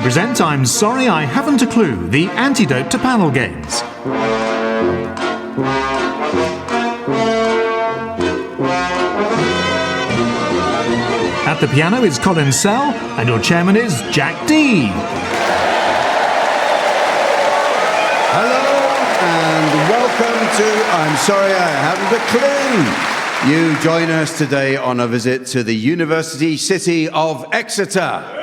present I'm Sorry I Haven't a Clue, the antidote to panel games. At the piano is Colin Sell, and your chairman is Jack D. Hello, and welcome to I'm Sorry I Haven't a Clue. You join us today on a visit to the University City of Exeter.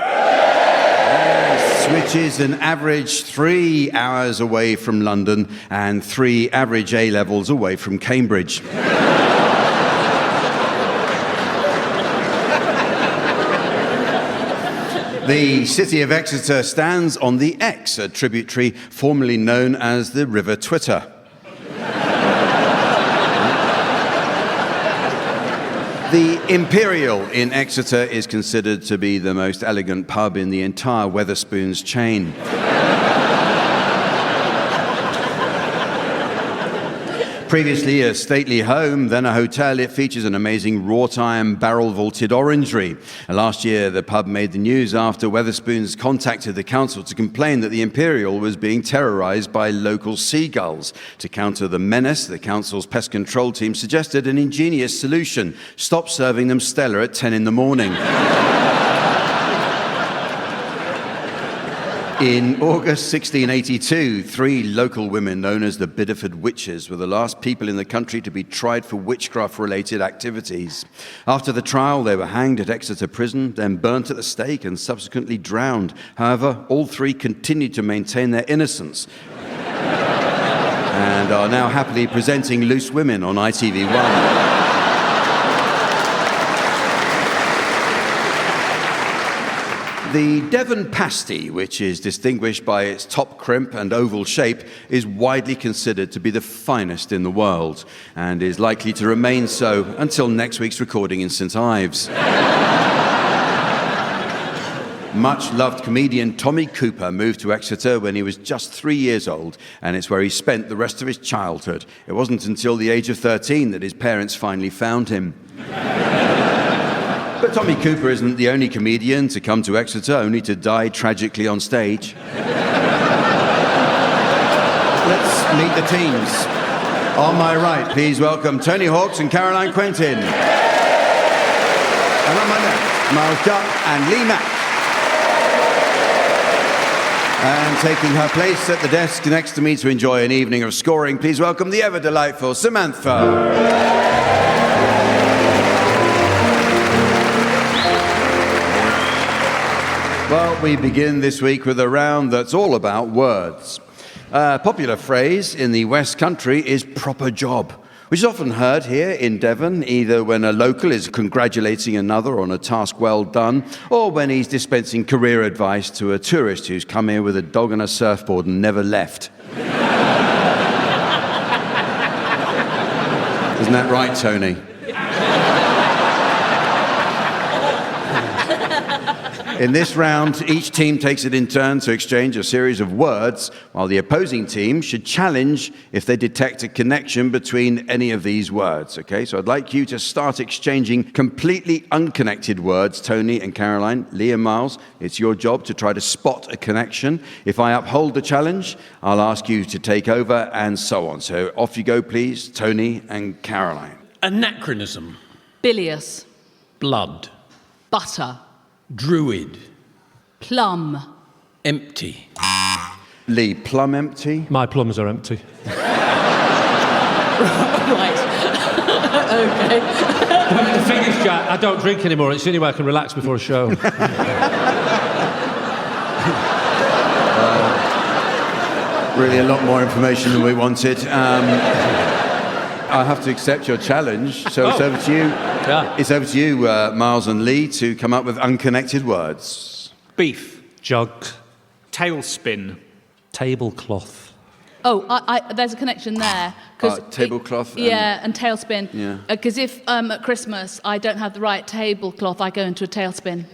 Yes, which is an average 3 hours away from London and 3 average A-levels away from Cambridge. The city of Exeter stands on the Exe, a tributary formerly known as the River Twitter. The Imperial in Exeter is considered to be the most elegant pub in the entire Wetherspoons chain. Previously a stately home, then a hotel, it features an amazing wrought iron barrel-vaulted orangery. Last year, the pub made the news after Wetherspoons contacted the council to complain that the Imperial was being terrorised by local seagulls. To counter the menace, the council's pest control team suggested an ingenious solution: stop serving them Stella at 10 in the morning. In August 1682, 3 local women known as the Bideford Witches were the last people in the country to be tried for witchcraft-related activities. After the trial, they were hanged at Exeter Prison, then burnt at the stake and subsequently drowned. However, all 3 continued to maintain their innocence and are now happily presenting Loose Women on ITV1. The Devon pasty, which is distinguished by its top crimp and oval shape, is widely considered to be the finest in the world and is likely to remain so until next week's recording in St Ives. Much-loved comedian Tommy Cooper moved to Exeter when he was just 3 years old, and it's where he spent the rest of his childhood. It wasn't until the age of 13 that his parents finally found him. But Tommy Cooper isn't the only comedian to come to Exeter, only to die tragically on stage. Let's meet the teams. On my right, please welcome Tony Hawks and Caroline Quentin. And on my left, Miles Duck and Lee Mack. And taking her place at the desk next to me to enjoy an evening of scoring, please welcome the ever-delightful Samantha. Well, we begin this week with a round that's all about words. A popular phrase in the West Country is proper job, which is often heard here in Devon, either when a local is congratulating another on a task well done, or when he's dispensing career advice to a tourist who's come here with a dog and a surfboard and never left. Isn't that right, Tony? In this round, each team takes it in turn to exchange a series of words, while the opposing team should challenge if they detect a connection between any of these words, okay? So I'd like you to start exchanging completely unconnected words, Tony and Caroline. Lee and Miles, it's your job to try to spot a connection. If I uphold the challenge, I'll ask you to take over, and so on. So off you go, please, Tony and Caroline. Anachronism. Bilious. Blood. Butter. Druid. Plum. Empty. Lee, plum empty? My plums are empty. Right. Okay. The thing is, Jack, I don't drink anymore. It's the only way I can relax before a show. Really a lot more information than we wanted. I'll have to accept your challenge, so it's over to you. Yeah. It's over to you, Miles and Lee, to come up with unconnected words. Beef. Jug. Tailspin. Tablecloth. Oh, there's a connection there. Tablecloth. And tailspin. Yeah. Because if at Christmas I don't have the right tablecloth, I go into a tailspin.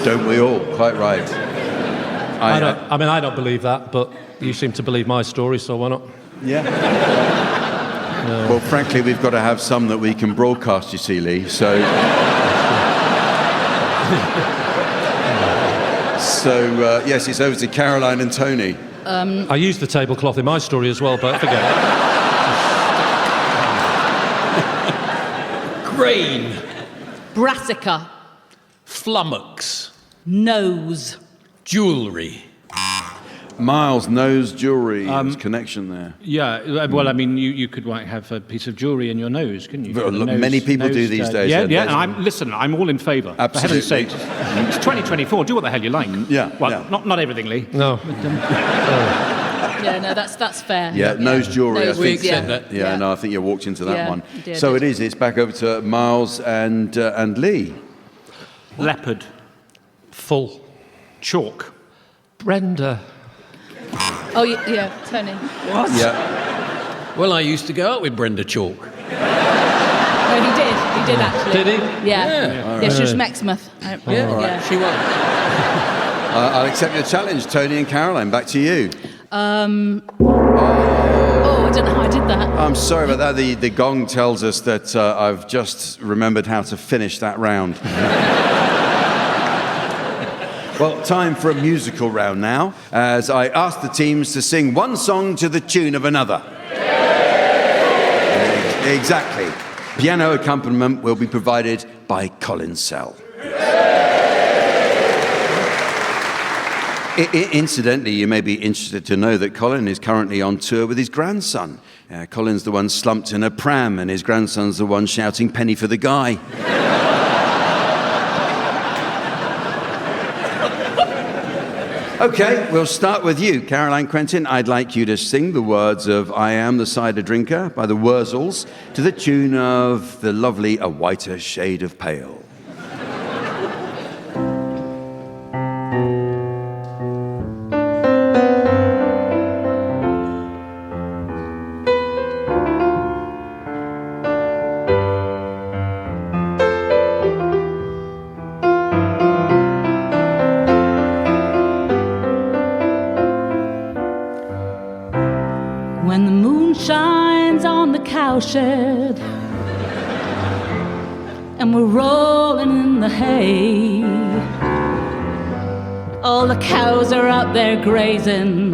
Don't we all? Quite right. I don't believe that, but you seem to believe my story, so why not? Yeah. Well, frankly, we've got to have some that we can broadcast, you see, Lee, so... So, yes, it's over to Caroline and Tony. I used the tablecloth in my story as well, but forget it. Grain. Brassica. Flummox. Nose. Jewellery. Miles, nose, jewellery. There's connection there. Yeah, well, I mean, you could have a piece of jewellery in your nose, couldn't you? Well, The many people do these days, Yeah, Ed, yeah, there's- and I'm all in favour. For Absolutely. heaven's sake. It's 2024, do what the hell you like. Yeah, Well, yeah. Not everything, Lee. No. Yeah, no, that's fair. Yeah, nose jewellery, Nose, I think. We accept that. Yeah, no, I think you walked into that Yeah, one. I did. So it is. It's back over to Miles and Lee. Leopard. Full. Chalk. Brenda. Oh, yeah, Tony. Yeah. Well, I used to go out with Brenda Chalk. No, he did. He did actually. Did he? Yeah. Yeah, she was from Exmouth. Yeah. She was. I'll accept your challenge, Tony and Caroline. Back to you. Oh, I don't know how I did that. I'm sorry about that. The gong tells us that I've just remembered how to finish that round. Well, time for a musical round now, as I ask the teams to sing one song to the tune of another. Exactly. Piano accompaniment will be provided by Colin Sell. Incidentally, you may be interested to know that Colin is currently on tour with his grandson. Colin's the one slumped in a pram, and his grandson's the one shouting "penny for the guy." Okay, we'll start with you, Caroline Quentin. I'd like you to sing the words of "I Am the Cider Drinker" by the Wurzels to the tune of the lovely "A Whiter Shade of Pale." When the moon shines on the cowshed and we're rolling in the hay, all the cows are out there grazing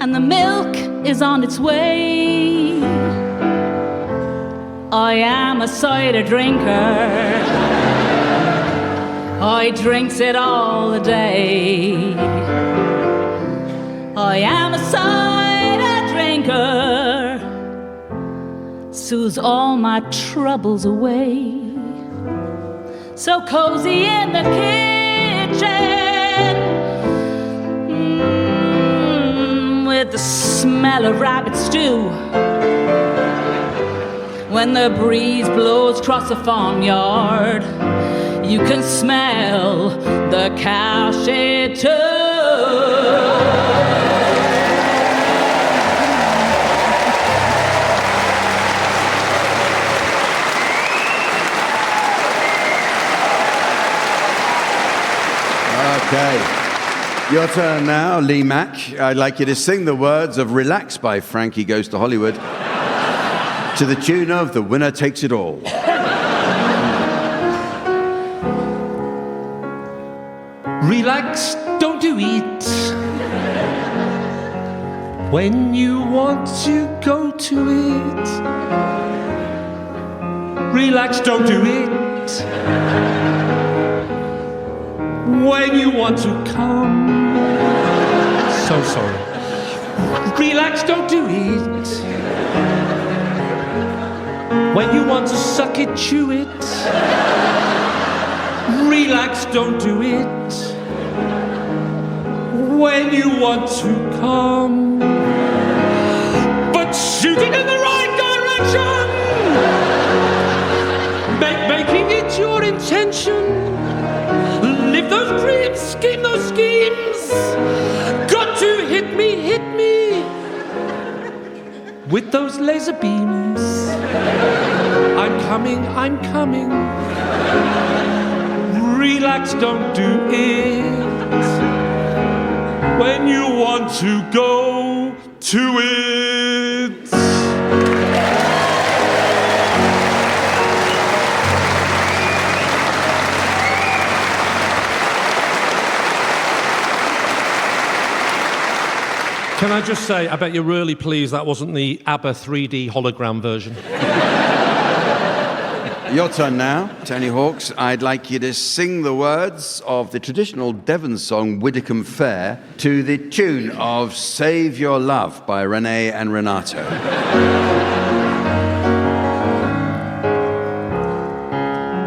and the milk is on its way. I am a cider drinker, I drinks it all the day. I am a cider drinker, soothes all my troubles away. So cozy in the kitchen, with the smell of rabbit stew. When the breeze blows across the farmyard, you can smell the cowshed too. Okay. Your turn now, Lee Mack. I'd like you to sing the words of "Relax" by Frankie Goes to Hollywood to the tune of "The Winner Takes It All." Relax, don't do it. When you want to go to it. Relax, don't do it. When you want to come. So sorry. Relax, don't do it. When you want to suck it, chew it. Relax, don't do it. When you want to come, but shoot it in the right direction. Making it your intention. Live those dreams, scheme those schemes. Got to hit me with those laser beams. I'm coming. Relax, don't do it. When you want to go to it. Can I just say, I bet you're really pleased that wasn't the ABBA 3D hologram version. Your turn now, Tony Hawks. I'd like you to sing the words of the traditional Devon song Widdicombe Fair to the tune of Save Your Love by Renee and Renato.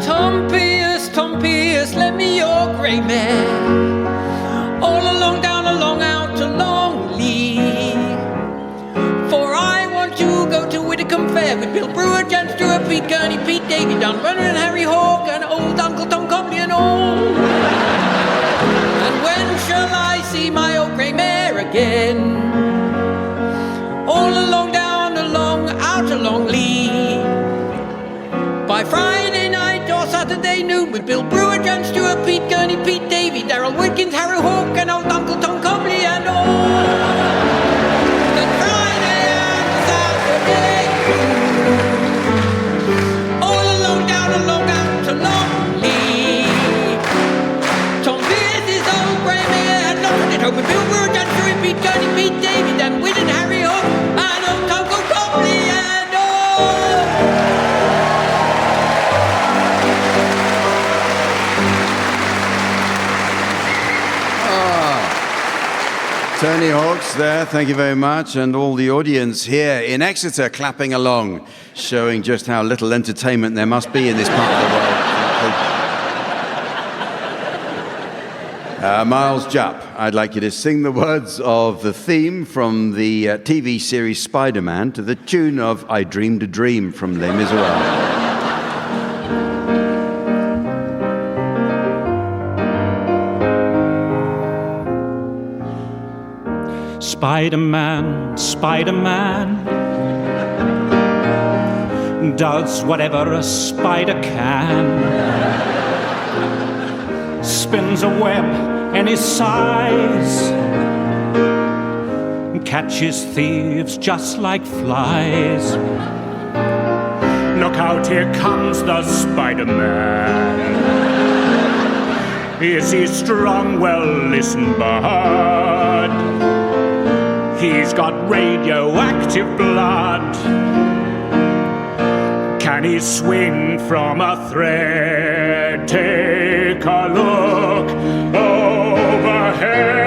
Tom Pierce, lend me your grey mare. All along, down along, out to Longley. For I want to go to Widdicombe Fair with Bill Brewer, Jan Stewart, Pete Gurney, Pete Davey, Don Brennan and Harry Hawke and old Uncle Tom Copley and all. And when shall I see my old grey mare again? All along, down along, out to Longley. By Friday night or Saturday noon with Bill Brewer, Jan Stewart, Pete Gurney, Pete Davey, Darryl Wilkins, Harry Hawke and old Uncle Tom Copley and all. Then Friday and Saturday noon. All along, down along, out to Longley. Tom Pierce's old grey mare had lost it home with Bill Brewer, Jan Stewart, Pete Gurney, Pete Davey, Dan Wynn and Harry Hawke and old Uncle Copley and all. Tony Hawks there, thank you very much, and all the audience here in Exeter clapping along, showing just how little entertainment there must be in this part of the world. Miles Jupp, I'd like you to sing the words of the theme from the TV series Spider-Man to the tune of I Dreamed a Dream from Les Miserables. Spider-Man, Spider-Man does whatever a spider can. Spins a web any size, catches thieves just like flies. Look out, here comes the Spider-Man. Is he strong? Well, listen, bud. He's got radioactive blood. Can he swing from a thread? Take a look overhead.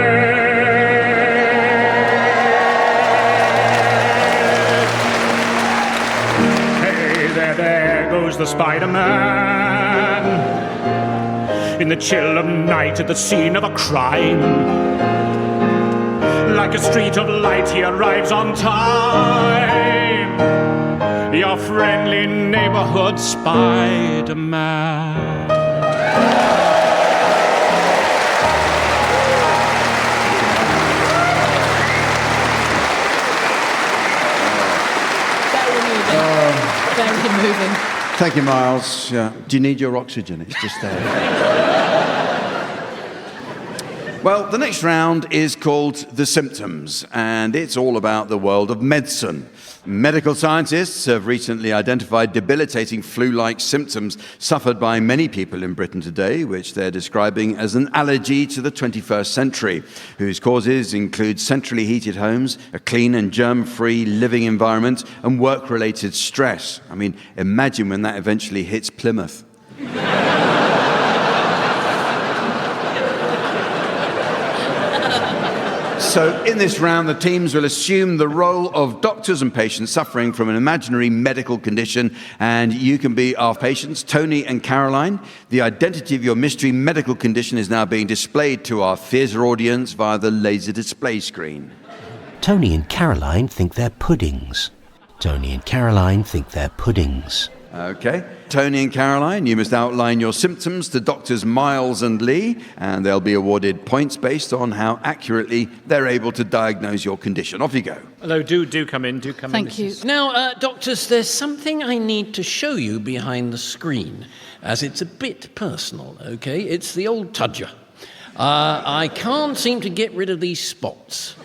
Hey, there goes the Spider-Man. In the chill of night at the scene of a crime. Like a street of light, he arrives on time. Your friendly neighborhood Spider-Man. Very moving. Thank you, Miles. Yeah. Do you need your oxygen? It's just there. Well, the next round is called The Symptoms, and it's all about the world of medicine. Medical scientists have recently identified debilitating flu-like symptoms suffered by many people in Britain today, which they're describing as an allergy to the 21st century, whose causes include centrally heated homes, a clean and germ-free living environment, and work-related stress. I mean, imagine when that eventually hits Plymouth. So in this round, the teams will assume the role of doctors and patients suffering from an imaginary medical condition, and you can be our patients, Tony and Caroline. The identity of your mystery medical condition is now being displayed to our theatre audience via the laser display screen. Tony and Caroline think they're puddings. Tony and Caroline think they're puddings. Okay. Tony and Caroline, you must outline your symptoms to doctors Miles and Lee, and they'll be awarded points based on how accurately they're able to diagnose your condition. Off you go. Hello, do come in. Thank you. Now, doctors, there's something I need to show you behind the screen, as it's a bit personal, okay? It's the old tudger. I can't seem to get rid of these spots.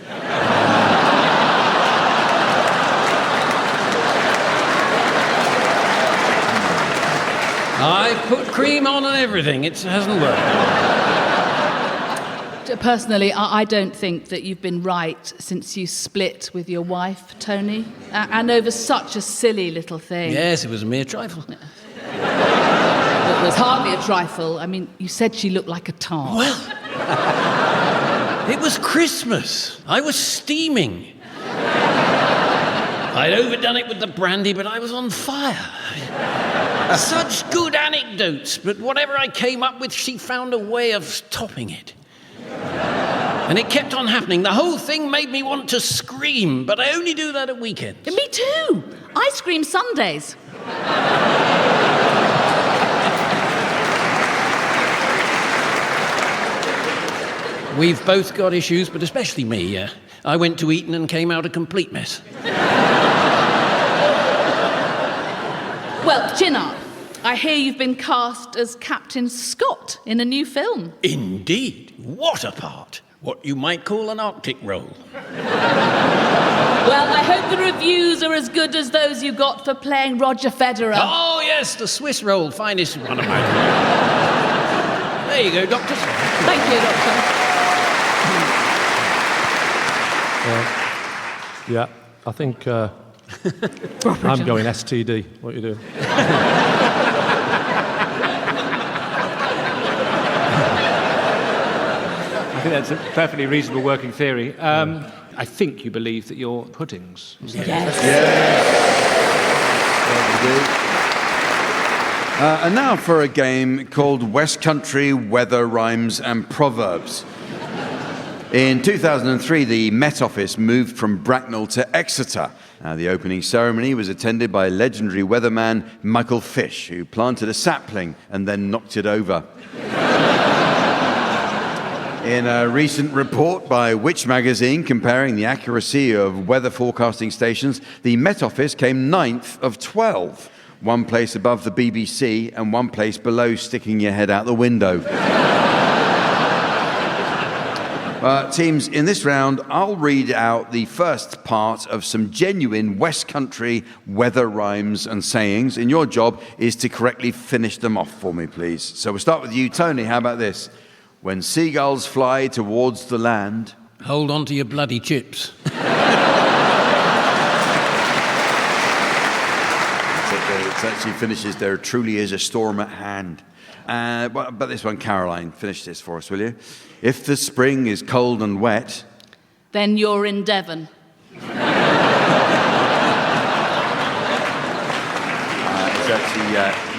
I put cream on and everything. It hasn't worked. Personally, I don't think that you've been right since you split with your wife, Tony, and over such a silly little thing. Yes, it was a mere trifle. It was hardly a trifle. I mean, you said she looked like a tart. Well, it was Christmas. I was steaming. I'd overdone it with the brandy, but I was on fire. Such good anecdotes, but whatever I came up with, she found a way of topping it. And it kept on happening. The whole thing made me want to scream, but I only do that at weekends. Me too. I scream Sundays. We've both got issues, but especially me. I went to Eton and came out a complete mess. Well, chin up. I hear you've been cast as Captain Scott in a new film. Indeed. What a part. What you might call an Arctic role. Well, I hope the reviews are as good as those you got for playing Roger Federer. Oh, yes, the Swiss roll. Finest one of mine. There you go, Doctor. Thank you, Doctor. Yeah, I think I'm going STD. What are you doing? I think that's a perfectly reasonable working theory. I think you believe that you're puddings. Yes. And now for a game called West Country Weather Rhymes and Proverbs. In 2003, the Met Office moved from Bracknell to Exeter. The opening ceremony was attended by legendary weatherman Michael Fish, who planted a sapling and then knocked it over. In a recent report by Which magazine comparing the accuracy of weather forecasting stations, the Met Office came 9th of 12, one place above the BBC and one place below sticking your head out the window. Teams, in this round, I'll read out the first part of some genuine West Country weather rhymes and sayings, and your job is to correctly finish them off for me, please. So we'll start with you, Tony. How about this? When seagulls fly towards the land... Hold on to your bloody chips. It actually finishes, there truly is a storm at hand. But this one, Caroline, finish this for us, will you? If the spring is cold and wet... Then you're in Devon.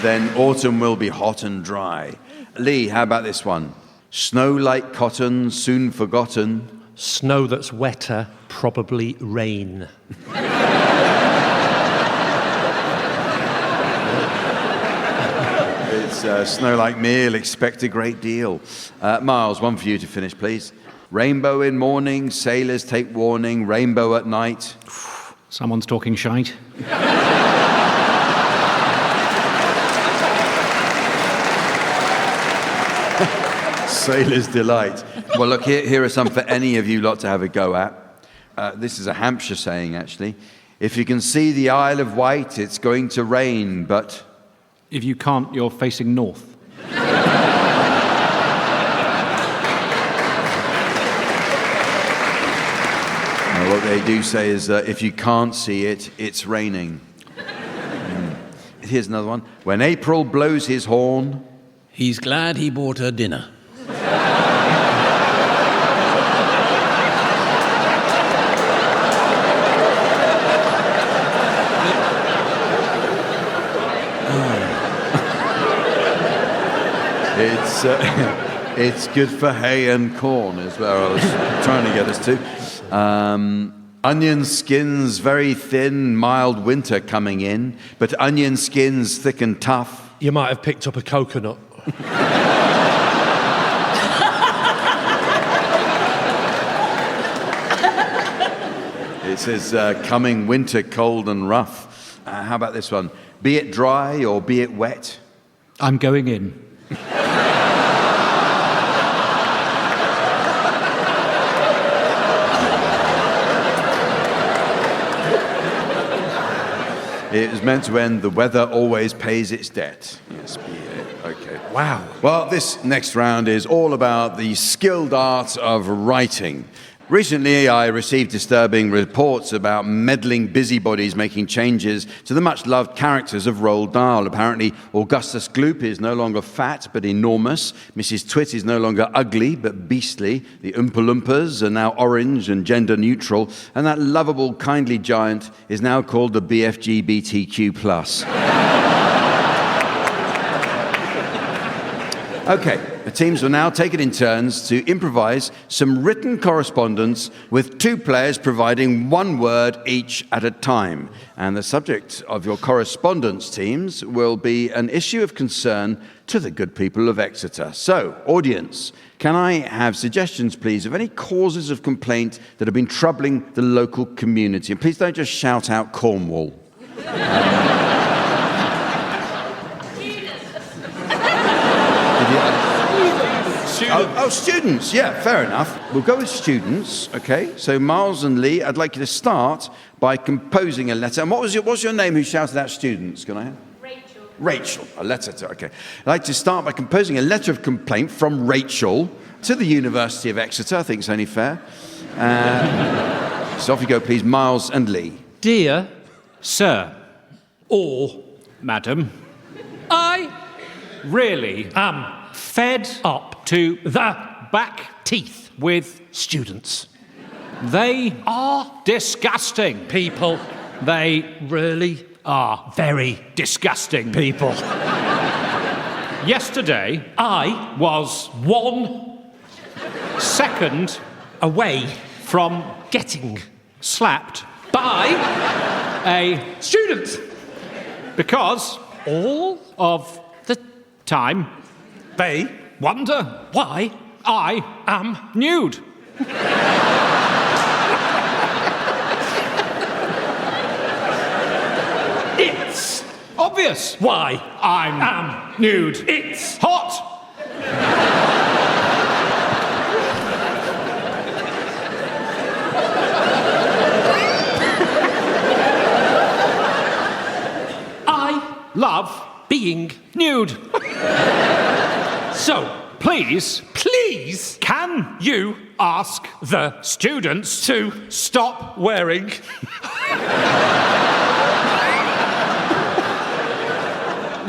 Then autumn will be hot and dry. Lee, how about this one? Snow like cotton, soon forgotten. Snow that's wetter, probably rain. It's snow like meal, expect a great deal. Miles, one for you to finish, please. Rainbow in morning, sailors take warning, rainbow at night. Someone's talking shite. Sailor's delight. Well, look, here are some for any of you lot to have a go at. This is a Hampshire saying, actually. If you can see the Isle of Wight, it's going to rain, but... If you can't, you're facing north. What they do say is, if you can't see it, it's raining. Here's another one. When April blows his horn... He's glad he bought her dinner. It's good for hay and corn, is where I was trying to get us to. Onion skins very thin, mild winter coming in, but onion skins thick and tough. You might have picked up a coconut. It says, coming winter cold and rough. How about this one? Be it dry or be it wet. I'm going in. It was meant to end, the weather always pays its debt. Yes, be it Okay. Wow. Well, this next round is all about the skilled art of writing. Recently, I received disturbing reports about meddling busybodies making changes to the much-loved characters of Roald Dahl. Apparently, Augustus Gloop is no longer fat, but enormous. Mrs. Twit is no longer ugly, but beastly. The Oompa Loompas are now orange and gender-neutral. And that lovable, kindly giant is now called the BFGBTQ+. Okay, the teams will now take it in turns to improvise some written correspondence with two players providing one word each at a time. And the subject of your correspondence teams will be an issue of concern to the good people of Exeter. So, audience, can I have suggestions, please, of any causes of complaint that have been troubling the local community? And please don't just shout out Cornwall. Students, yeah, fair enough. We'll go with students, okay? So Miles and Lee, I'd like you to start by composing a letter. And what's your name who shouted out students? Can I have? Rachel, a letter to, okay. I'd like to start by composing a letter of complaint from Rachel to the University of Exeter. I think it's only fair. So off you go, please, Miles and Lee. Dear Sir, or Madam, I really am fed up to the back teeth with students. They are disgusting people. They really are very disgusting people. Yesterday, I was 1 second away from getting slapped by a student because all of the time they wonder why I am nude. It's obvious why I am nude. It's hot. I love being nude. So, please, can you ask the students to stop wearing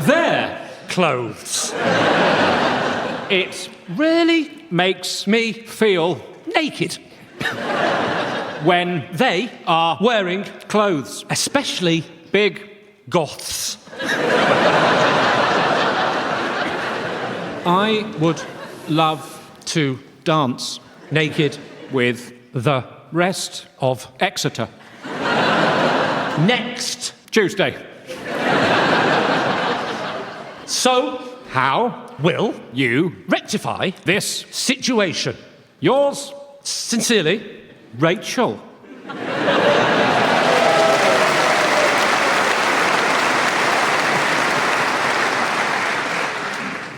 their clothes? It really makes me feel naked when they are wearing clothes, especially big goths. I would love to dance naked with the rest of Exeter. Next Tuesday. So, how will you rectify this situation? Yours sincerely, Rachel.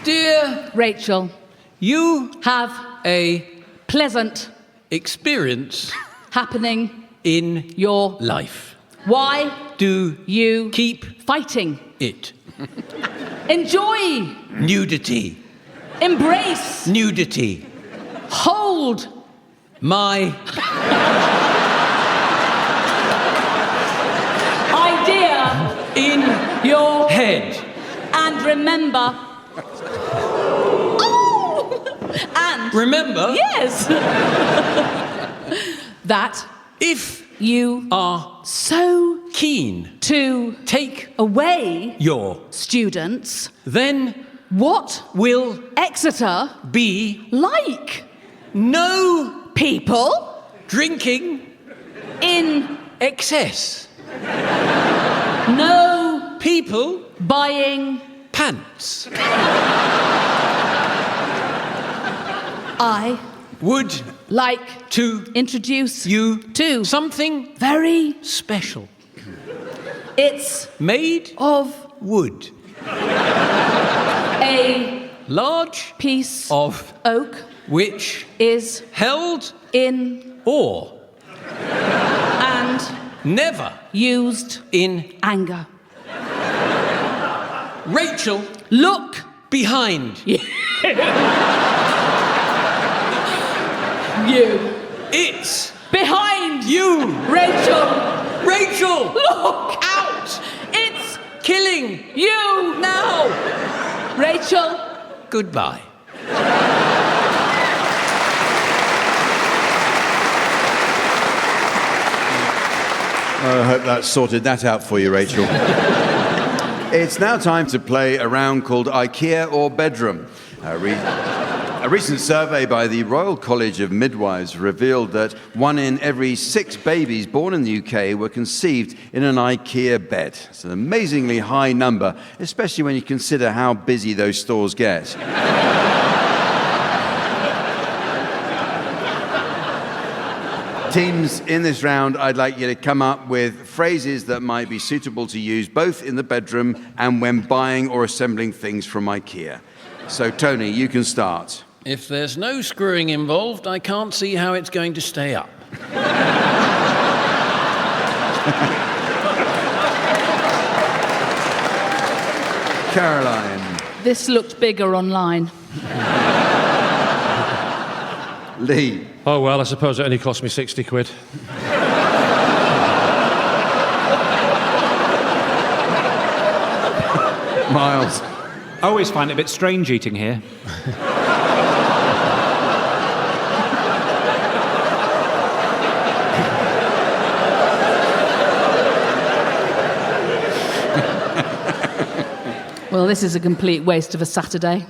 Dear Rachel, you have a pleasant experience happening in your life. Why Do you keep fighting? it? Enjoy, Nudity. embrace, Nudity. hold. My Idea in your head. and remember. Oh! And Remember, yes, that if you are so keen, to take away your, students. then What will Exeter be like? no People drinking in excess. no People buying. pants. I Would like to introduce you to something very. special. It's Made of wood. a Large piece of oak which is held in or and never used in anger. Rachel Look Behind. You. It's Behind. you. Rachel. Rachel. Look. Out. It's Killing. you. Now. Rachel. Goodbye. I hope that sorted that out for you, Rachel. It's now time to play a round called IKEA or Bedroom. A recent survey by the Royal College of Midwives revealed that 1 in every 6 babies born in the UK were conceived in an IKEA bed. It's an amazingly high number, especially when you consider how busy those stores get. Teams, in this round, I'd like you to come up with phrases that might be suitable to use both in the bedroom and when buying or assembling things from IKEA. So, Tony, you can start. If there's no screwing involved, I can't see how it's going to stay up. Caroline. This looked bigger online. Lee. Oh, well, I suppose it only cost me 60 quid. Miles. I always find it a bit strange eating here. Well, this is a complete waste of a Saturday.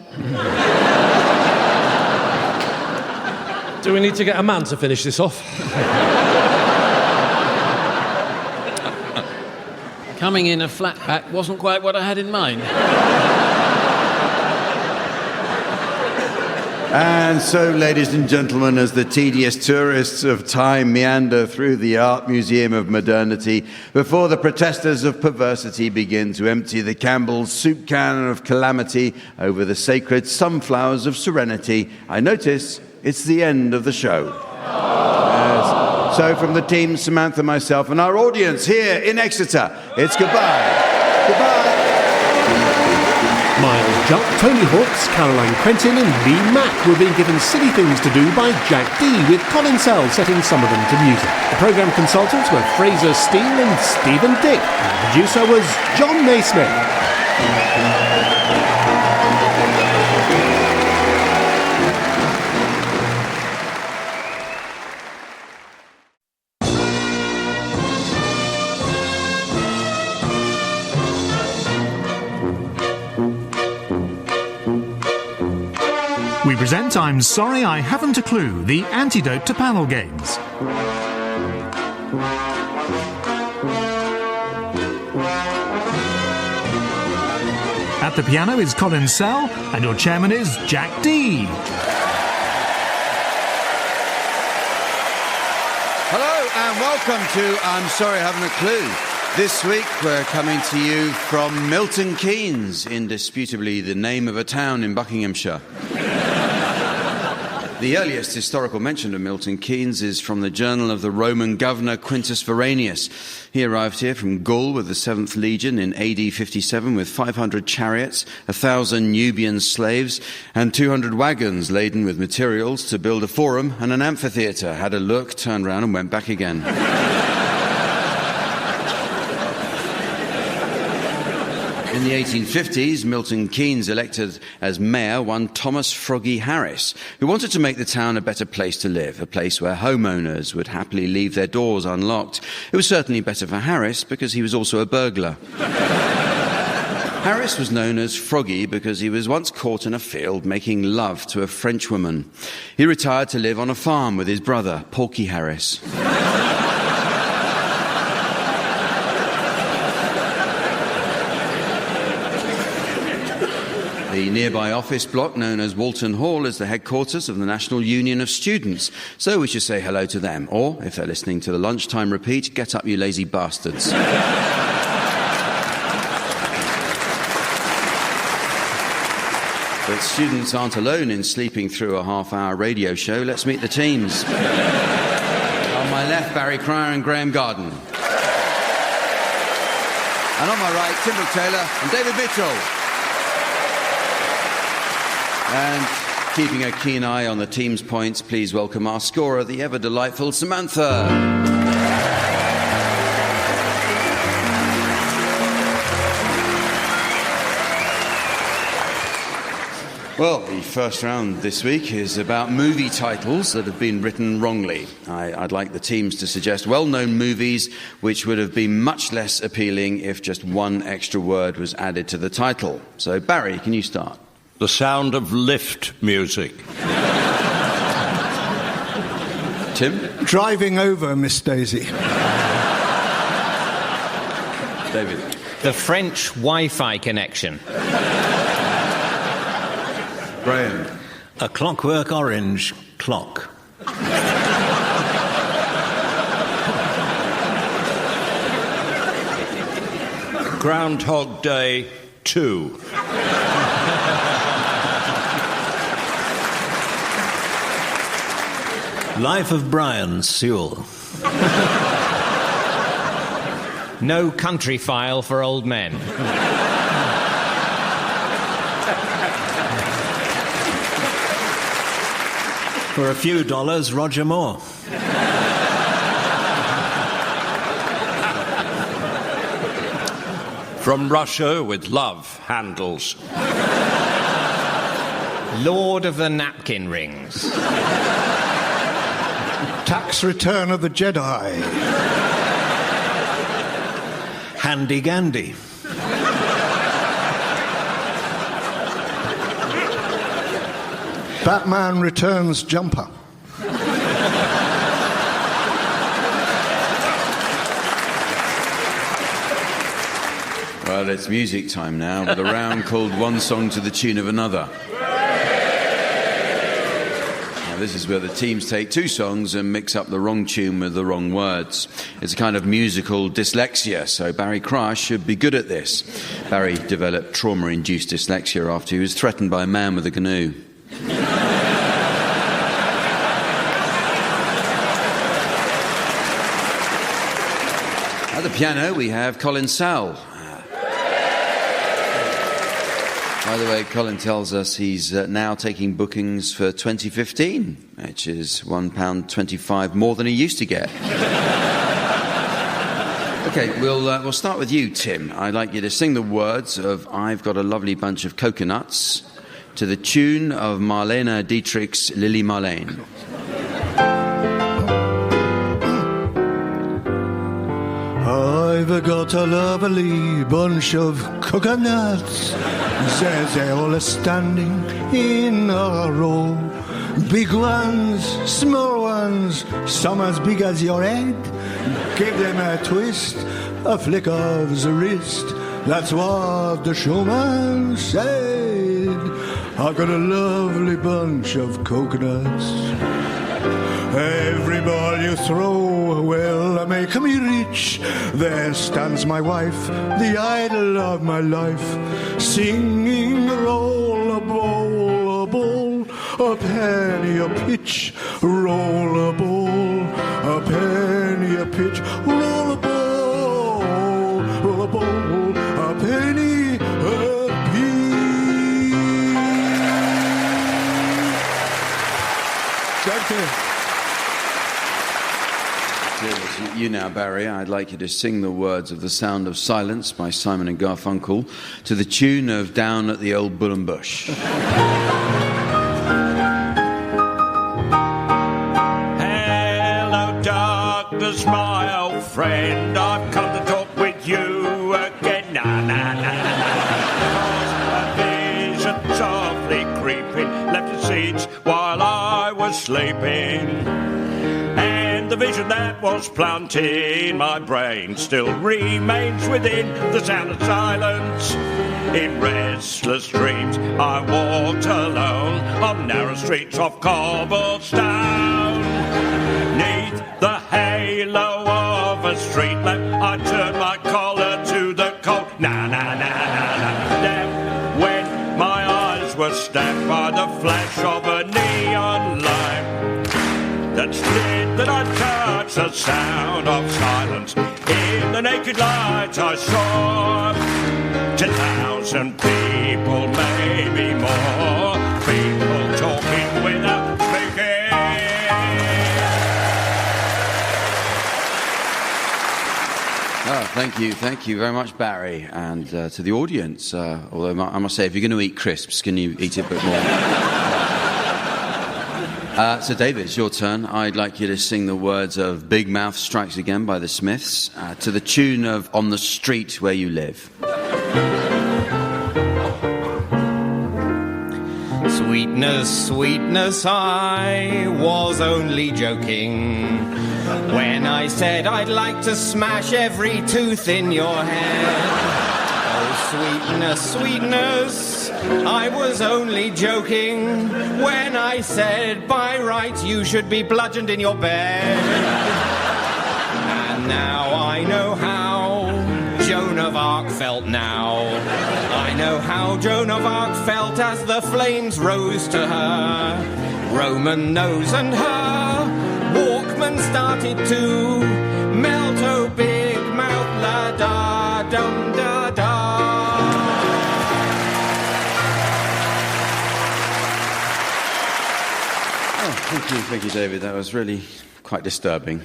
Do we need to get a man to finish this off? Coming in a flat pack wasn't quite what I had in mind. And so, ladies and gentlemen, as the tedious tourists of time meander through the Art Museum of Modernity, before the protesters of perversity begin to empty the Campbell's soup can of calamity over the sacred sunflowers of serenity, I notice it's the end of the show. Yes. So from the team, Samantha, myself, and our audience here in Exeter, it's goodbye. Goodbye. Miles Jupp, Tony Hawks, Caroline Quentin and Lee Mack were being given silly things to do by Jack D, with Colin Sell setting some of them to music. The programme consultants were Fraser Steele and Stephen Dick. And the producer was John Naismith. We present I'm Sorry I Haven't a Clue, the antidote to panel games. At the piano is Colin Sell, and your chairman is Jack D. Hello and welcome to I'm Sorry I Haven't a Clue. This week we're coming to you from Milton Keynes, indisputably the name of a town in Buckinghamshire. The earliest historical mention of Milton Keynes is from the journal of the Roman governor Quintus Veranius. He arrived here from Gaul with the 7th Legion in AD 57 with 500 chariots, 1,000 Nubian slaves, and 200 wagons laden with materials to build a forum and an amphitheatre. Had a look, turned round and went back again. In the 1850s, Milton Keynes elected as mayor one Thomas Froggy Harris, who wanted to make the town a better place to live, a place where homeowners would happily leave their doors unlocked. It was certainly better for Harris because he was also a burglar. Harris was known as Froggy because he was once caught in a field making love to a French woman. He retired to live on a farm with his brother, Porky Harris. The nearby office block, known as Walton Hall, is the headquarters of the National Union of Students. So we should say hello to them. Or, if they're listening to the lunchtime repeat, get up, you lazy bastards. But students aren't alone in sleeping through a half-hour radio show. Let's meet the teams. On my left, Barry Cryer and Graham Garden. And on my right, Tim Brooke Taylor and David Mitchell. And keeping a keen eye on the team's points, please welcome our scorer, the ever-delightful Samantha. Well, the first round this week is about movie titles that have been written wrongly. I'd like the teams to suggest well-known movies which would have been much less appealing if just one extra word was added to the title. So, Barry, can you start? The Sound of Lift music. Tim? Driving Over Miss Daisy. David? The French Wi-Fi connection. Graham? A Clockwork Orange clock. Groundhog Day 2. Life of Brian Sewell. No Country File for Old Men. For a few dollars, Roger Moore. From Russia with Love Handles. Lord of the Napkin Rings. Tax Return of the Jedi. Handy Gandy. Batman Returns Jumper. Well, it's music time now with a round called One Song to the Tune of Another. Now, this is where the teams take two songs and mix up the wrong tune with the wrong words. It's a kind of musical dyslexia, so Barry Crash should be good at this. Barry developed trauma-induced dyslexia after he was threatened by a man with a canoe. At the piano, we have Colin Sell. By the way, Colin tells us he's now taking bookings for 2015, which is £1.25 more than he used to get. Okay, we'll start with you, Tim. I'd like you to sing the words of I've Got a Lovely Bunch of Coconuts to the tune of Marlene Dietrich's Lily Marlene. I've got a lovely bunch of coconuts. They're all standing in a row. Big ones, small ones, some as big as your head. Give them a twist, a flick of the wrist. That's what the showman said. I've got a lovely bunch of coconuts. Every ball you throw will make me rich. There stands my wife, the idol of my life, singing roll a bowl, a bowl, a penny a pitch, roll a bowl, a penny a pitch, roll a bowl, roll a bowl, a penny a pitch. Thank you. You now, Barry, I'd like you to sing the words of The Sound of Silence by Simon and Garfunkel to the tune of Down at the Old Bull and Bush. Hello, darkness, my old friend. I've come to talk with you again. Na, na, na, na. A vision softly creeping left its seats while I was sleeping. The vision that was planted in my brain still remains within the sound of silence. In restless dreams I walked alone on narrow streets of cobblestone. Neath the halo of a street lamp I turned my collar to the cold. Na na na na na. Then when my eyes were stabbed by the flash of a neon light that slid, that I touched the sound of silence. In the naked light I saw 10,000 people, maybe more. Oh, thank you very much, Barry, and to the audience. Although I must say, if you're going to eat crisps, can you eat it a bit more? So, David, it's your turn. I'd like you to sing the words of Big Mouth Strikes Again by the Smiths to the tune of On the Street Where You Live. Sweetness, sweetness, I was only joking when I said I'd like to smash every tooth in your head. Oh, sweetness, sweetness, I was only joking when I said by right you should be bludgeoned in your bed. And now I know how Joan of Arc felt now. I know how Joan of Arc felt as the flames rose to her Roman nose, and her Walkman started to melt. Oh, big mouth, la da dum da da. Oh, thank you, David. That was really quite disturbing.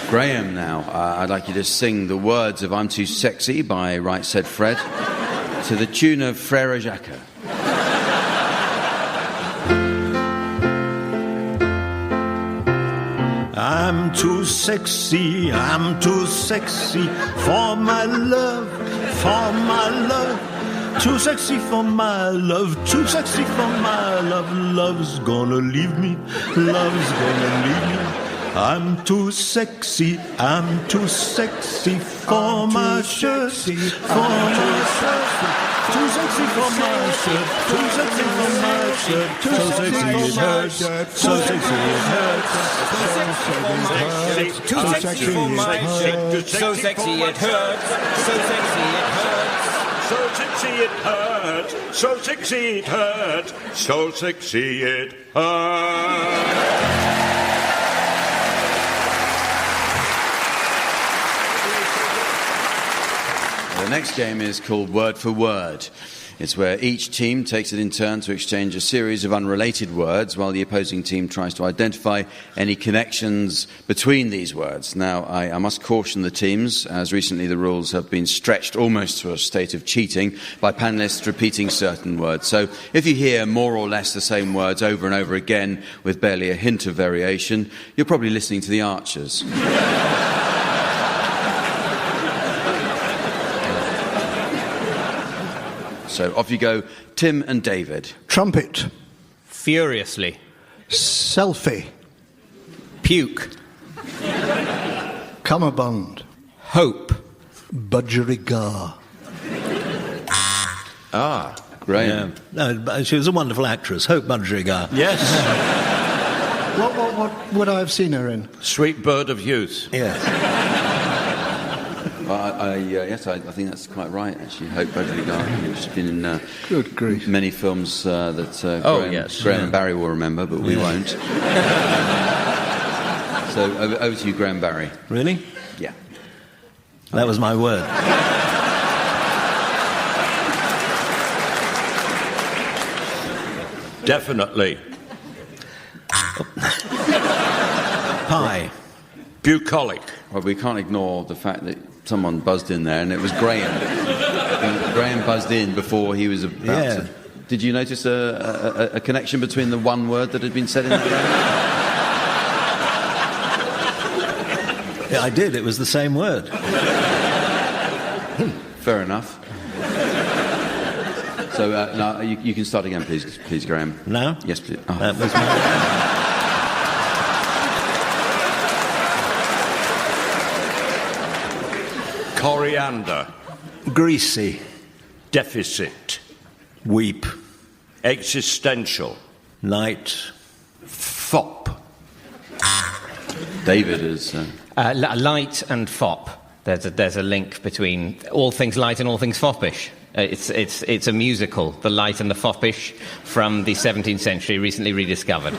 Graham, now, I'd like you to sing the words of I'm Too Sexy by Right Said Fred to the tune of Frere Jacques. I'm too sexy for my love, for my love. Too sexy for my love, too sexy for my love. Love's gonna leave me, love's gonna leave me. I'm too sexy for my shirt, for my shirt. Too sexy for my shirt, too sexy for my shirt. So sexy it hurts, so sexy it hurts. Too sexy for my shirt, so sexy it hurts, so sexy it hurts. So sexy it hurts, so sexy it hurts, so sexy it hurts. The next game is called Word for Word. It's where each team takes it in turn to exchange a series of unrelated words while the opposing team tries to identify any connections between these words. Now, I must caution the teams, as recently the rules have been stretched almost to a state of cheating by panellists repeating certain words. So if you hear more or less the same words over and over again with barely a hint of variation, you're probably listening to the Archers. So off you go, Tim and David. Trumpet. Furiously. Selfie. Puke. Cummerbund. Hope. Budgerigar. Graham. Yeah. No, she was a wonderful actress, Hope Budgerigar. Yes. What would I have seen her in? Sweet Bird of Youth. Yes. Yes, I think that's quite right, actually. Hope Budgerigar. She's been in Good grief. many films that yes. Graham and Barry will remember, but we won't. So over to you, Graham Barry. Really? Yeah. That was my word. Definitely. Pie. Bucolic. Well, we can't ignore the fact that someone buzzed in there, and it was Graham. And Graham buzzed in before he was about to... Did you notice a connection between the one word that had been said in that round? Yeah, I did. It was the same word. Fair enough. So now you can start again, please, Graham. Now? Yes, please. Oh. That was my... Coriander. Greasy. Deficit. Weep. Existential. Light. Fop. David is... Light and fop. There's a link between all things light and all things foppish. It's a musical, The Light and the Foppish, from the 17th century, recently rediscovered.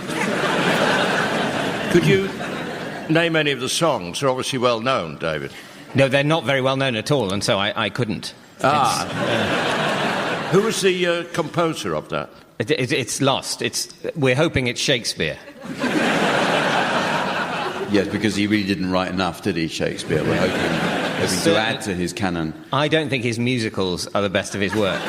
Could you name any of the songs? They're obviously well known, David. No, they're not very well known at all, and so I couldn't. Who was the composer of that? It's lost. We're hoping it's Shakespeare. Yes, because he really didn't write enough, did he, Shakespeare? We're hoping to add to his canon. I don't think his musicals are the best of his work.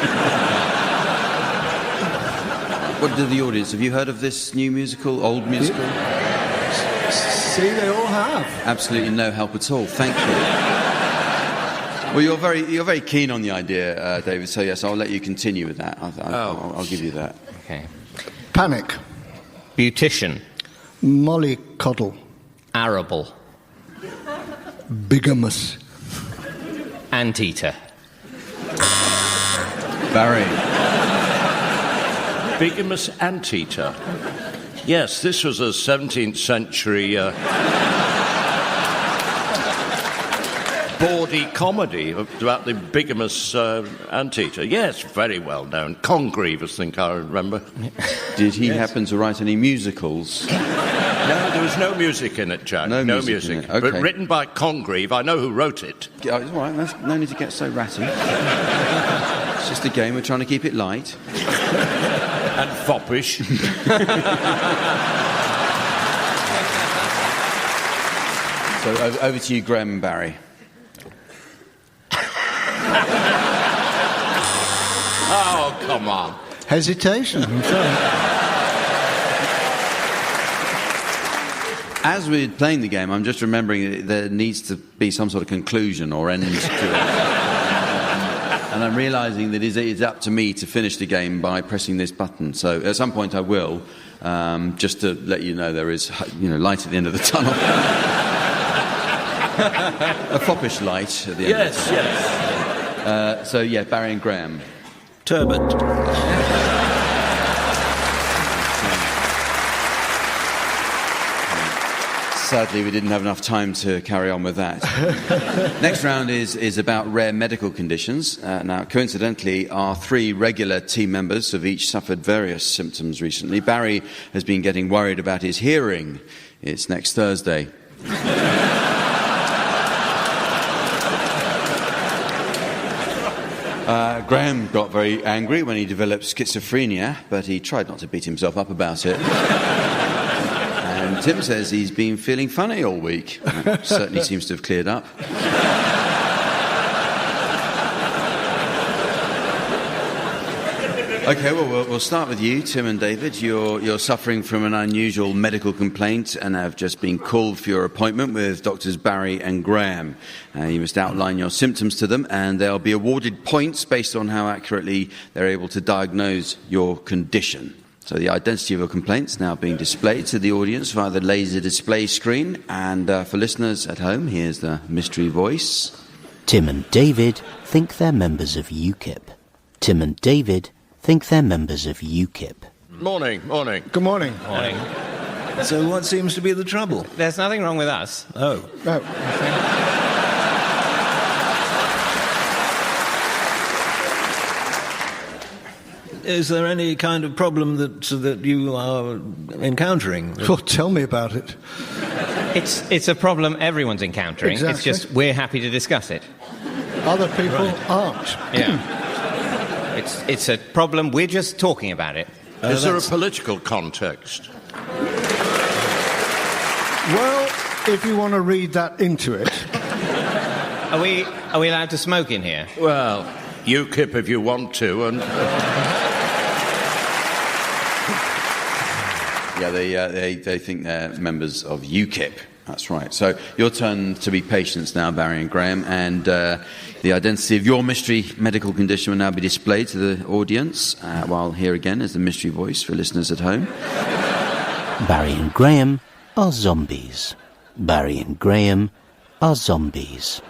What did the audience? Have you heard of this new musical, old musical? See, they all have. Absolutely no help at all. Thank you. Well, you're very keen on the idea, David. So yes, I'll let you continue with that. I'll give you that. Okay. Panic. Beautician. Mollycoddle. Arable. Bigamous. Anteater. Barry. Bigamous anteater. Yes, this was a 17th century bawdy comedy about the bigamous anteater. Yes, very well known. Congreve, I think I remember. Did he happen to write any musicals? No, there was no music in it, Jack. No music in it. Okay. But written by Congreve. I know who wrote it. Yeah, all right, no need to get so ratty. It's just a game. We're trying to keep it light. And foppish. So over to you, Graham and Barry. Oh, come on. Hesitation. I'm sorry. As we're playing the game, I'm just remembering that there needs to be some sort of conclusion or end to it. And I'm realising that it's up to me to finish the game by pressing this button. So at some point I will, just to let you know there is light at the end of the tunnel. A foppish light at the end. Yes. So yeah, Barry and Graham. Turbot. Sadly, we didn't have enough time to carry on with that. Next round is about rare medical conditions. Now, coincidentally, our 3 regular team members have each suffered various symptoms recently. Barry has been getting worried about his hearing. It's next Thursday. Graham got very angry when he developed schizophrenia, but he tried not to beat himself up about it. And Tim says he's been feeling funny all week. That certainly seems to have cleared up. Okay, well, we'll start with you, Tim and David. You're suffering from an unusual medical complaint and have just been called for your appointment with Doctors Barry and Graham. You must outline your symptoms to them, and they'll be awarded points based on how accurately they're able to diagnose your condition. So the identity of your complaint's now being displayed to the audience via the laser display screen. And for listeners at home, here's the mystery voice. Tim and David think they're members of UKIP. Tim and David think they're members of UKIP. Morning. Good morning. Morning. So what seems to be the trouble? There's nothing wrong with us. Oh. Is there any kind of problem that you are encountering? Well, tell me about it. It's a problem everyone's encountering. Exactly. It's just we're happy to discuss it. Other people aren't. Yeah. It's a problem. We're just talking about it. Is there a political context? Well, if you want to read that into it. Are we allowed to smoke in here? Well, UKIP if you want to, and Yeah, they think they're members of UKIP. That's right. So your turn to be patients now, Barry and Graham, and the identity of your mystery medical condition will now be displayed to the audience, while here again is the mystery voice for listeners at home. Barry and Graham are zombies. Barry and Graham are zombies.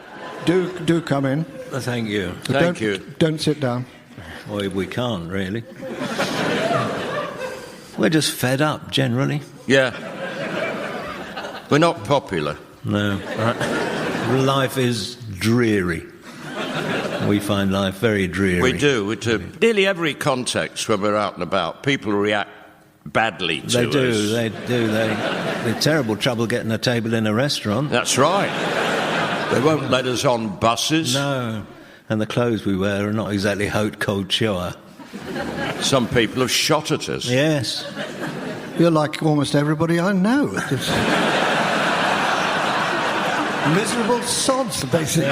Do come in. Thank you. Thank you. Don't sit down. Well, we can't, really. We're just fed up, generally. Yeah. We're not popular. No. Life is dreary. We find life very dreary. We do. Nearly every context when we're out and about, people react badly to us. They do. They're terrible trouble getting a table in a restaurant. That's right. They won't let us on buses. No. And the clothes we wear are not exactly haute couture. Some people have shot at us. Yes. You're like almost everybody I know. Miserable sods, basically.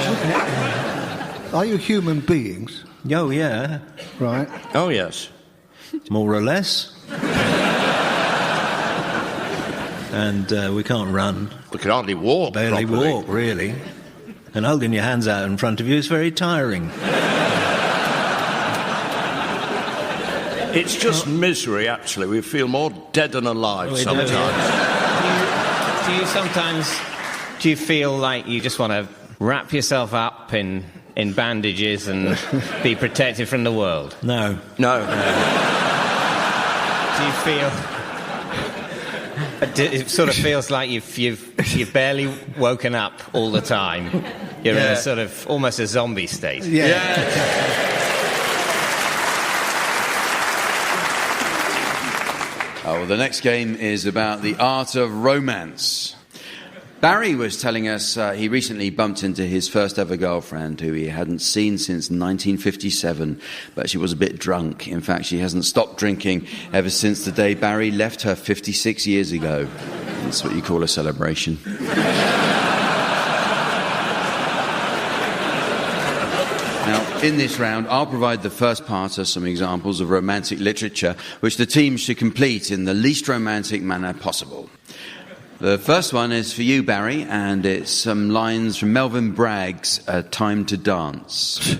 Are you human beings? Oh, yeah. Right. Oh, yes. More or less. And we can't run. We can hardly walk. Barely properly. walk, really. And holding your hands out in front of you is very tiring. It's just misery, actually. We feel more dead than alive We do. sometimes. Do you sometimes... Do you feel like you just want to wrap yourself up in bandages and be protected from the world? No. No. Do you feel... It sort of feels like you've barely woken up all the time. You're in a sort of almost a zombie state. Oh, the next game is about the art of romance. Barry was telling us he recently bumped into his first ever girlfriend who he hadn't seen since 1957, but she was a bit drunk. In fact, she hasn't stopped drinking ever since the day Barry left her 56 years ago. That's what you call a celebration. Now, in this round, I'll provide the first part of some examples of romantic literature, which the team should complete in the least romantic manner possible. The first one is for you, Barry, and it's some lines from Melvin Bragg's Time to Dance.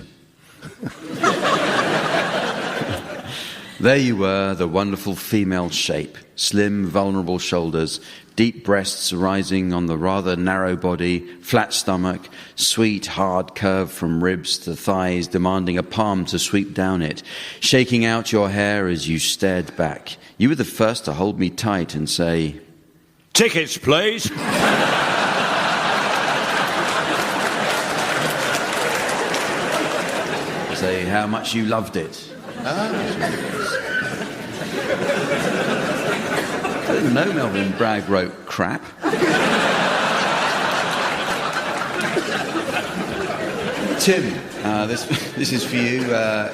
There you were, the wonderful female shape, slim, vulnerable shoulders, deep breasts rising on the rather narrow body, flat stomach, sweet, hard curve from ribs to thighs, demanding a palm to sweep down it, shaking out your hair as you stared back. You were the first to hold me tight and say, Tickets, please. Say how much you loved it. I didn't know Melvin Bragg wrote crap. Tim, this is for you.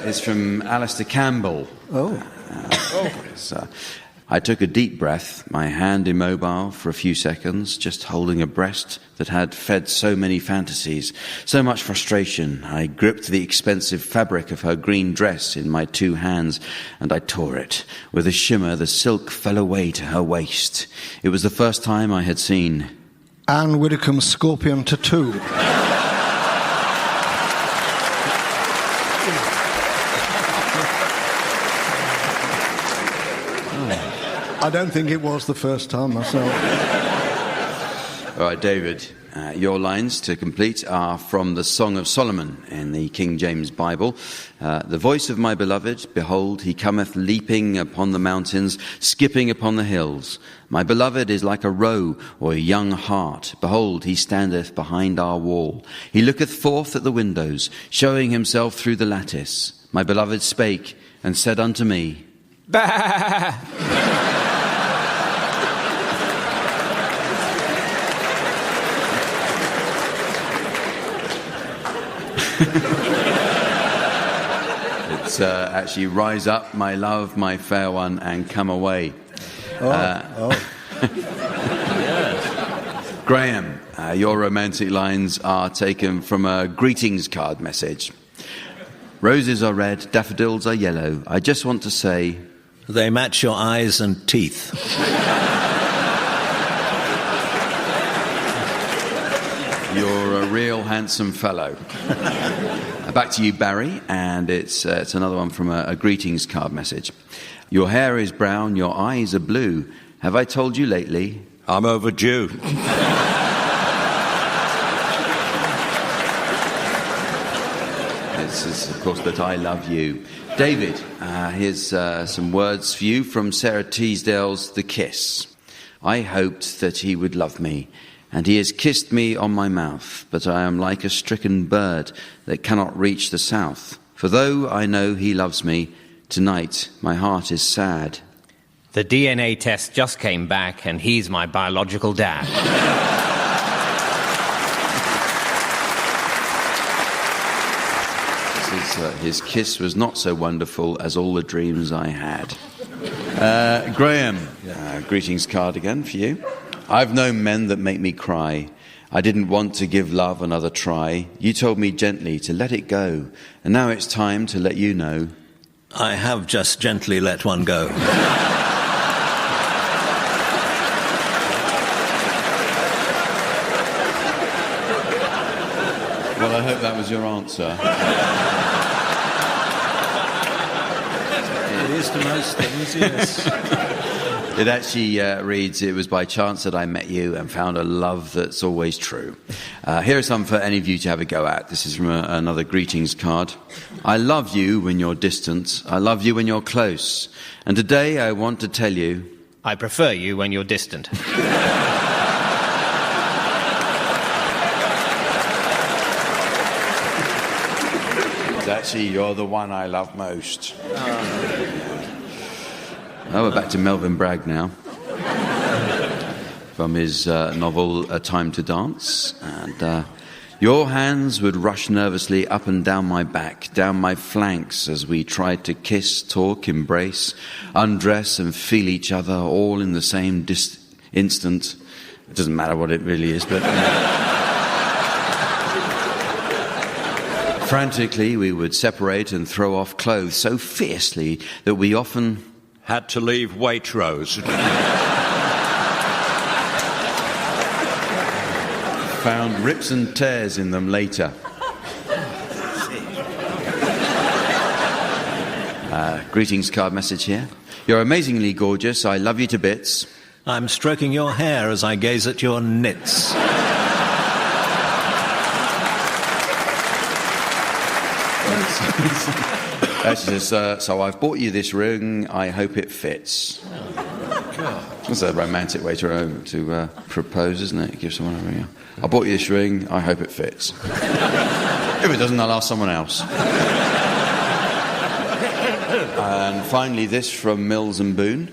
It's from Alistair Campbell. I took a deep breath, my hand immobile for a few seconds, just holding a breast that had fed so many fantasies, so much frustration. I gripped the expensive fabric of her green dress in my two hands, and I tore it. With a shimmer, the silk fell away to her waist. It was the first time I had seen Anne Widdecombe's scorpion tattoo. I don't think it was the first time myself. All right, David, your lines to complete are from the Song of Solomon in the King James Bible. The voice of my beloved, behold, he cometh leaping upon the mountains, skipping upon the hills. My beloved is like a roe or a young hart. Behold, he standeth behind our wall. He looketh forth at the windows, showing himself through the lattice. My beloved spake and said unto me, Bah! It's actually rise up, my love, my fair one, and come away. Graham, your romantic lines are taken from a greetings card message. Roses are red, daffodils are yellow. I just want to say... They match your eyes and teeth. You're a real handsome fellow. Back to you, Barry, and it's another one from a greetings card message. Your hair is brown, your eyes are blue. Have I told you lately? I'm overdue. It's, of course, that I love you. David, here's some words for you from Sarah Teasdale's The Kiss. I hoped that he would love me, and he has kissed me on my mouth, but I am like a stricken bird that cannot reach the south. For though I know he loves me, tonight my heart is sad. The DNA test just came back, and he's my biological dad. His kiss was not so wonderful as all the dreams I had. Graham, greetings card again for you. I've known men that make me cry. I didn't want to give love another try. You told me gently to let it go. And now it's time to let you know. I have just gently let one go. Well, I hope that was your answer. It is to most things, yes. It actually reads, it was by chance that I met you and found a love that's always true. Here are some for any of you to have a go at. This is from another greetings card. I love you when you're distant. I love you when you're close. And today I want to tell you... I prefer you when you're distant. Actually, you're the one I love most. Oh, we're back to Melvin Bragg now. From his novel A Time to Dance. And your hands would rush nervously up and down my back, down my flanks as we tried to kiss, talk, embrace, undress and feel each other all in the same instant. It doesn't matter what it really is, but... Frantically, we would separate and throw off clothes so fiercely that we often had to leave Waitrose. Found rips and tears in them later. Greetings card message here. You're amazingly gorgeous. I love you to bits. I'm stroking your hair as I gaze at your knits. Actually says, so I've bought you this ring, I hope it fits. That's a romantic way to propose, isn't it? Give someone a ring. I bought you this ring, I hope it fits. If it doesn't, I'll ask someone else. And finally this from Mills and Boone.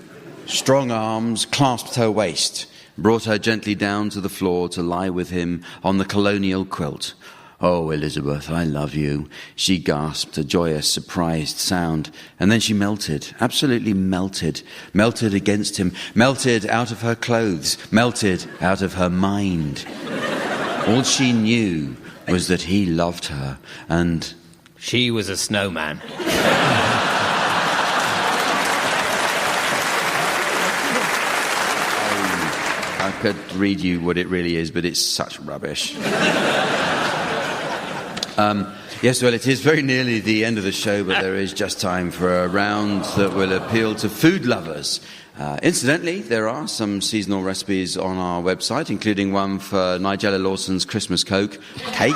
Strong arms clasped her waist, brought her gently down to the floor to lie with him on the colonial quilt. Oh, Elizabeth, I love you. She gasped, a joyous, surprised sound. And then she melted, absolutely melted. Melted against him, melted out of her clothes, melted out of her mind. All she knew was that he loved her, and... She was a snowman. I could read you what it really is, but it's such rubbish. Yes, well, it is very nearly the end of the show, but there is just time for a round that will appeal to food lovers. Incidentally, there are some seasonal recipes on our website, including one for Nigella Lawson's Christmas Cake. Cake.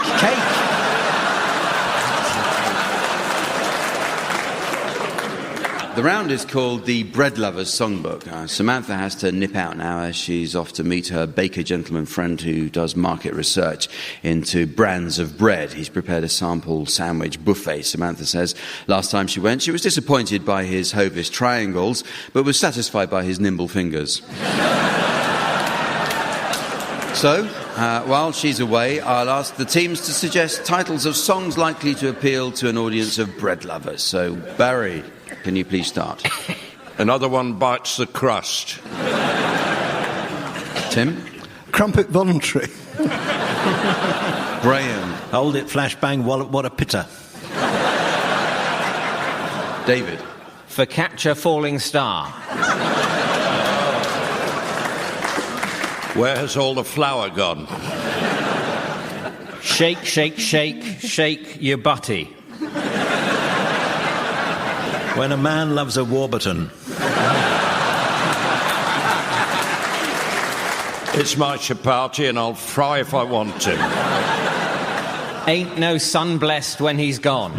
The round is called the Bread Lovers Songbook. Samantha has to nip out now as she's off to meet her baker gentleman friend who does market research into brands of bread. He's prepared a sample sandwich buffet, Samantha says. Last time she went, she was disappointed by his Hovis triangles, but was satisfied by his nimble fingers. So, while she's away, I'll ask the teams to suggest titles of songs likely to appeal to an audience of bread lovers. So, Barry, can you please start? Another one bites the crust. Tim? Crumpet voluntary. Graham? Hold it, flashbang, what a pitter. David? Focaccia falling star. Where has all the flour gone? Shake, shake, shake, shake your butty. When a man loves a Warburton. It's my chapati and I'll fry if I want to. Ain't no sun blessed when he's gone.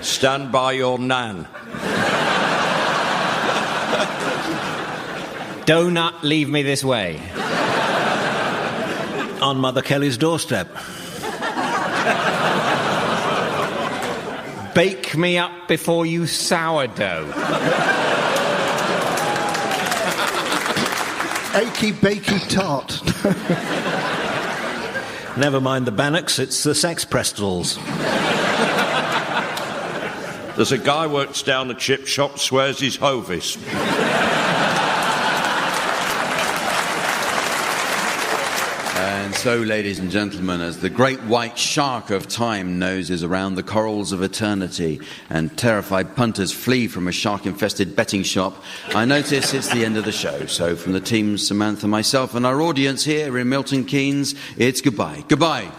Stand by your nan. Donut, leave me this way. On Mother Kelly's doorstep. Bake me up before you sourdough. Achy, bakey tart. Never mind the Bannocks, it's the Sex Pretzels. There's a guy works down the chip shop, swears he's Hovis. So, ladies and gentlemen, as the great white shark of time noses around the corals of eternity and terrified punters flee from a shark-infested betting shop, I notice it's the end of the show. So from the team, Samantha, myself and our audience here in Milton Keynes, it's goodbye. Goodbye.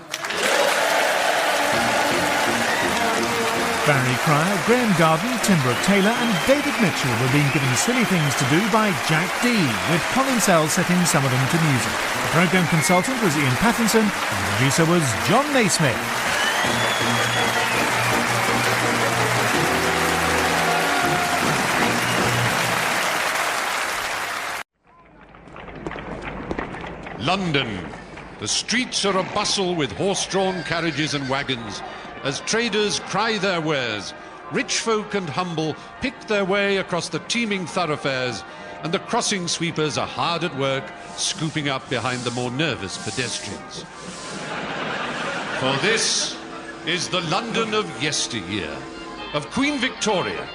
Barry Cryer, Graham Garden, Tim Brooke-Taylor and David Mitchell were being given silly things to do by Jack D, with Colin Sell setting some of them to music. The programme consultant was Ian Pattinson and the producer was John Naismith. London. The streets are a-bustle with horse-drawn carriages and wagons, as traders cry their wares. Rich folk and humble pick their way across the teeming thoroughfares, and the crossing sweepers are hard at work, scooping up behind the more nervous pedestrians. For this is the London of yesteryear, of Queen Victoria,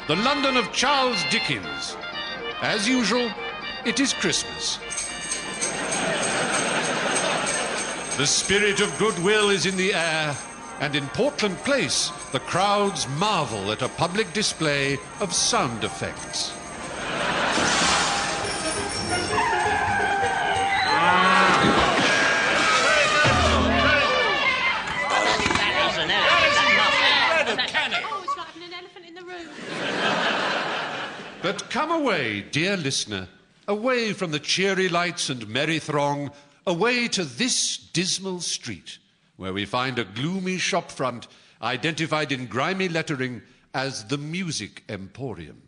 the London of Charles Dickens. As usual, it is Christmas. The spirit of goodwill is in the air, and in Portland Place, the crowds marvel at a public display of sound effects. But come away, dear listener, away from the cheery lights and merry throng, away to this dismal street, where we find a gloomy shopfront identified in grimy lettering as the Music Emporium.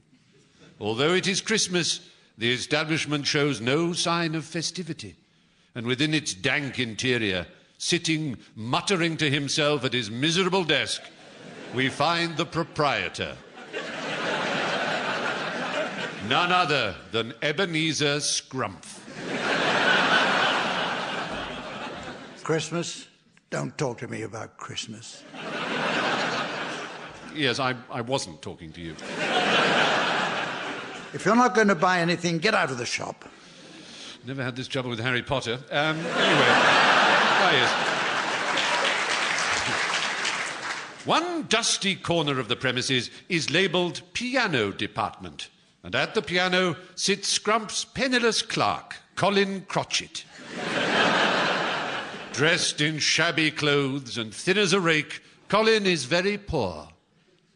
Although it is Christmas, the establishment shows no sign of festivity, and within its dank interior, sitting muttering to himself at his miserable desk, we find the proprietor. None other than Ebenezer Scrumph. Christmas? Don't talk to me about Christmas. Yes, I wasn't talking to you. If you're not going to buy anything, get out of the shop. Never had this trouble with Harry Potter. Anyway, yes. One dusty corner of the premises is labelled Piano Department, and at the piano sits Scrump's penniless clerk, Colin Crotchet. Dressed in shabby clothes and thin as a rake, Colin is very poor.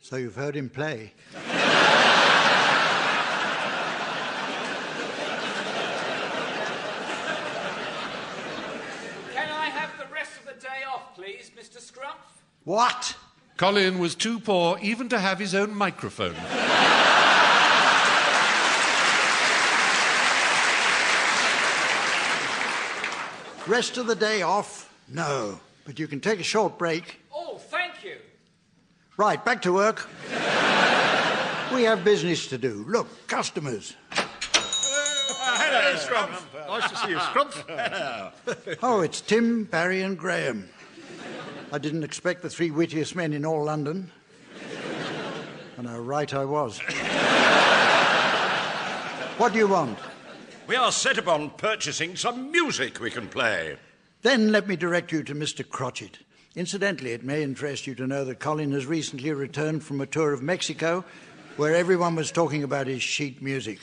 So you've heard him play? Can I have the rest of the day off, please, Mr. Scrumph? What? Colin was too poor even to have his own microphone. Rest of the day off? No. But you can take a short break. Oh, thank you. Right, back to work. We have business to do. Look, customers. Hello, Scrumph. Nice to see you, Scrumph. Oh, it's Tim, Barry and Graham. I didn't expect the three wittiest men in all London. And how right I was. What do you want? We are set upon purchasing some music we can play. Then let me direct you to Mr. Crotchet. Incidentally, it may interest you to know that Colin has recently returned from a tour of Mexico where everyone was talking about his sheet music.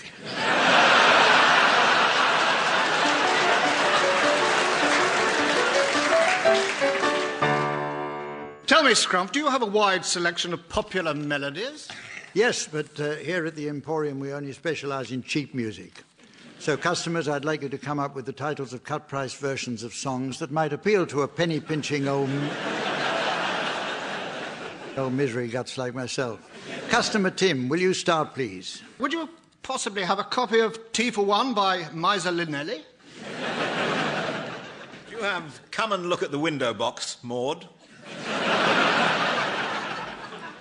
Tell me, Scrumph, do you have a wide selection of popular melodies? Yes, but here at the Emporium we only specialise in cheap music. So, customers, I'd like you to come up with the titles of cut-price versions of songs that might appeal to a penny-pinching old misery guts like myself. Customer Tim, will you start, please? Would you possibly have a copy of Tea for One by Miser Linelli? Do you have Come and Look at the Window Box, Maud?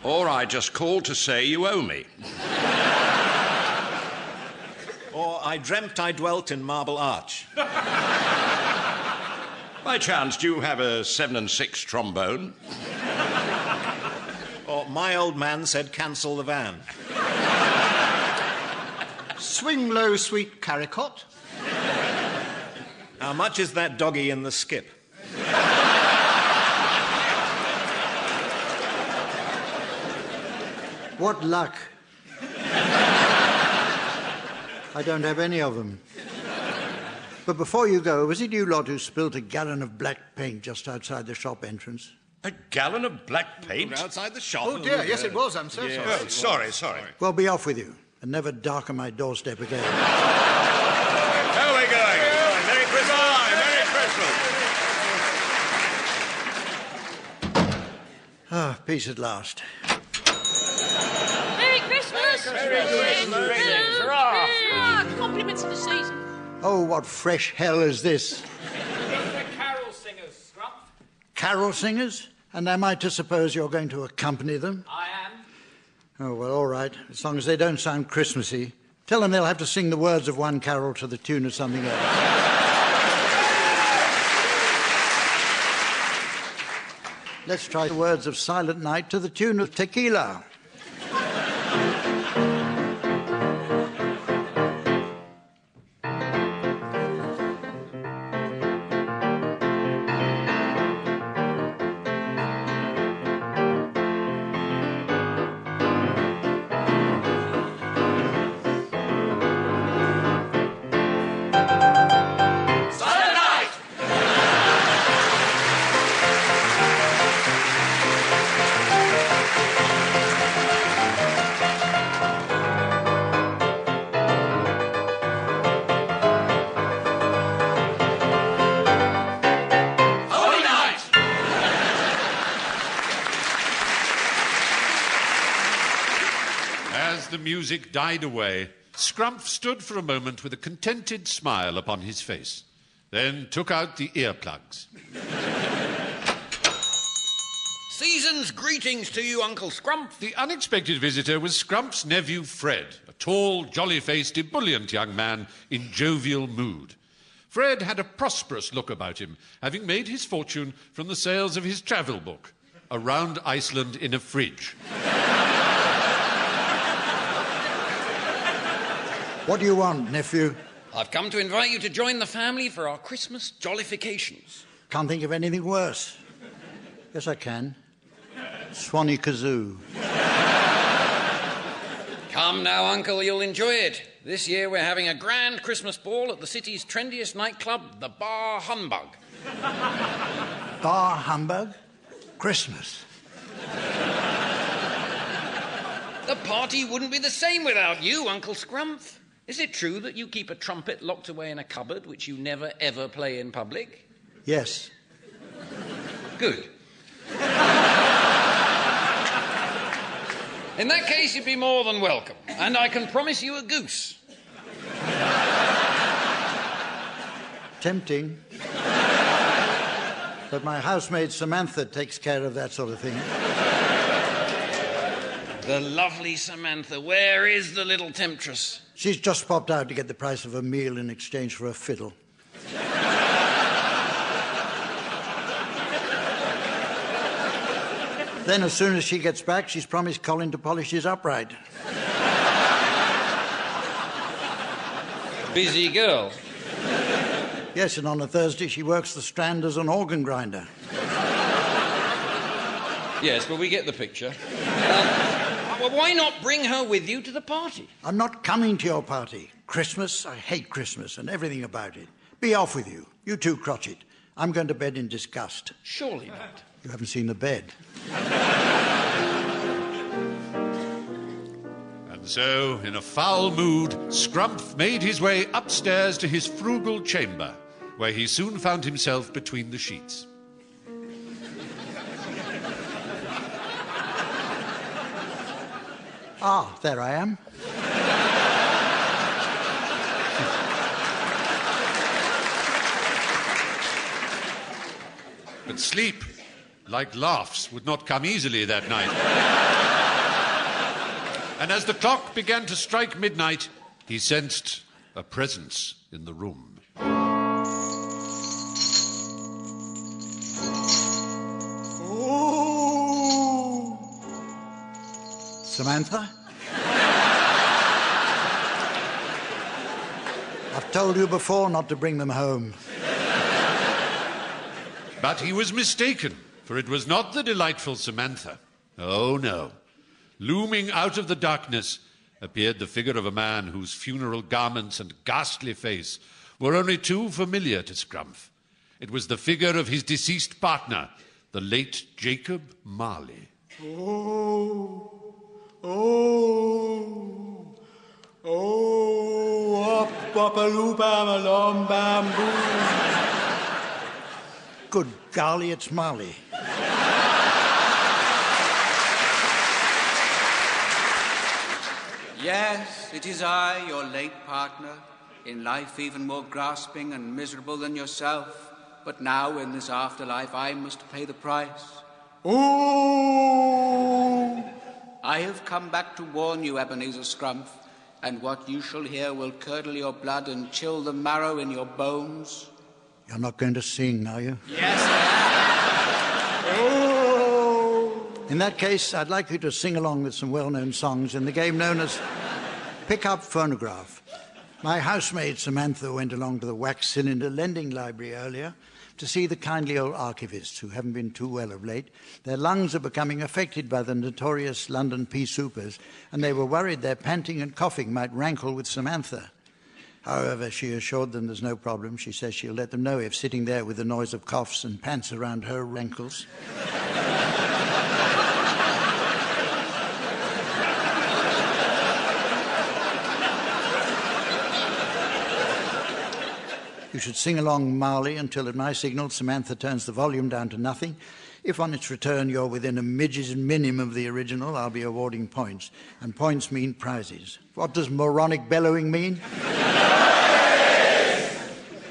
Or I Just Called to Say You Owe Me. Or I Dreamt I Dwelt in Marble Arch. By chance, do you have a 7 and 6 trombone? Or My Old Man Said Cancel the Van. Swing Low, Sweet Caricot. How much is that doggy in the skip? What luck. I don't have any of them. But before you go, was it you lot who spilt a gallon of black paint just outside the shop entrance? A gallon of black paint? Outside the shop? Oh, dear, yes, it was. I'm so sorry. Oh, sorry. Well, be off with you, and never darken my doorstep again. How are we going? Merry Christmas! Merry Christmas! Ah, peace at last. Merry Christmas! Merry Christmas! Hurrah! Compliments of the season. Oh, what fresh hell is this? The carol singers, Scrumpf. Carol singers? And am I to suppose you're going to accompany them? I am. Oh, well, all right, as long as they don't sound Christmassy. Tell them they'll have to sing the words of one carol to the tune of something else. Let's try the words of Silent Night to the tune of Tequila. As the music died away, Scrumpf stood for a moment with a contented smile upon his face, then took out the earplugs. Season's greetings to you, Uncle Scrumpf. The unexpected visitor was Scrumpf's nephew Fred, a tall, jolly-faced, ebullient young man in jovial mood. Fred had a prosperous look about him, having made his fortune from the sales of his travel book, Around Iceland in a Fridge. What do you want, nephew? I've come to invite you to join the family for our Christmas jollifications. Can't think of anything worse. Yes, I can. Swanee Kazoo. Come now, Uncle, you'll enjoy it. This year we're having a grand Christmas ball at the city's trendiest nightclub, the Bar Humbug. Bar Humbug? Christmas. The party wouldn't be the same without you, Uncle Scrumpf. Is it true that you keep a trumpet locked away in a cupboard which you never, ever play in public? Yes. Good. In that case, you'd be more than welcome. And I can promise you a goose. Tempting. But my housemaid Samantha takes care of that sort of thing. The lovely Samantha. Where is the little temptress? She's just popped out to get the price of a meal in exchange for a fiddle. Then, as soon as she gets back, she's promised Colin to polish his upright. Busy girl. Yes, and on a Thursday she works the Strand as an organ grinder. Yes, but we get the picture. Well, why not bring her with you to the party? I'm not coming to your party. Christmas, I hate Christmas and everything about it. Be off with you. You too, Crotchet. I'm going to bed in disgust. Surely not. You haven't seen the bed. And so, in a foul mood, Scrumpf made his way upstairs to his frugal chamber, where he soon found himself between the sheets. Ah, there I am. But sleep, like laughs, would not come easily that night. And as the clock began to strike midnight, he sensed a presence in the room. Ooh. Samantha? I've told you before not to bring them home. But he was mistaken, for it was not the delightful Samantha. Oh, no. Looming out of the darkness appeared the figure of a man whose funeral garments and ghastly face were only too familiar to Scrumph. It was the figure of his deceased partner, the late Jacob Marley. Good golly, it's Marley. Yes, it is I, your late partner, in life even more grasping and miserable than yourself. But now, in this afterlife, I must pay the price. I have come back to warn you, Ebenezer Scrumph, and what you shall hear will curdle your blood and chill the marrow in your bones. You're not going to sing, are you? Yes, I am. In that case, I'd like you to sing along with some well-known songs in the game known as Pick Up Phonograph. My housemaid Samantha went along to the wax cylinder lending library earlier to see the kindly old archivists who haven't been too well of late. Their lungs are becoming affected by the notorious London pea soupers, and they were worried their panting and coughing might rankle with Samantha. However, she assured them there's no problem. She says she'll let them know if sitting there with the noise of coughs and pants around her rankles. You should sing along Marley until at my signal Samantha turns the volume down to nothing. If on its return you're within a midge's minimum of the original, I'll be awarding points. And points mean prizes. What does moronic bellowing mean?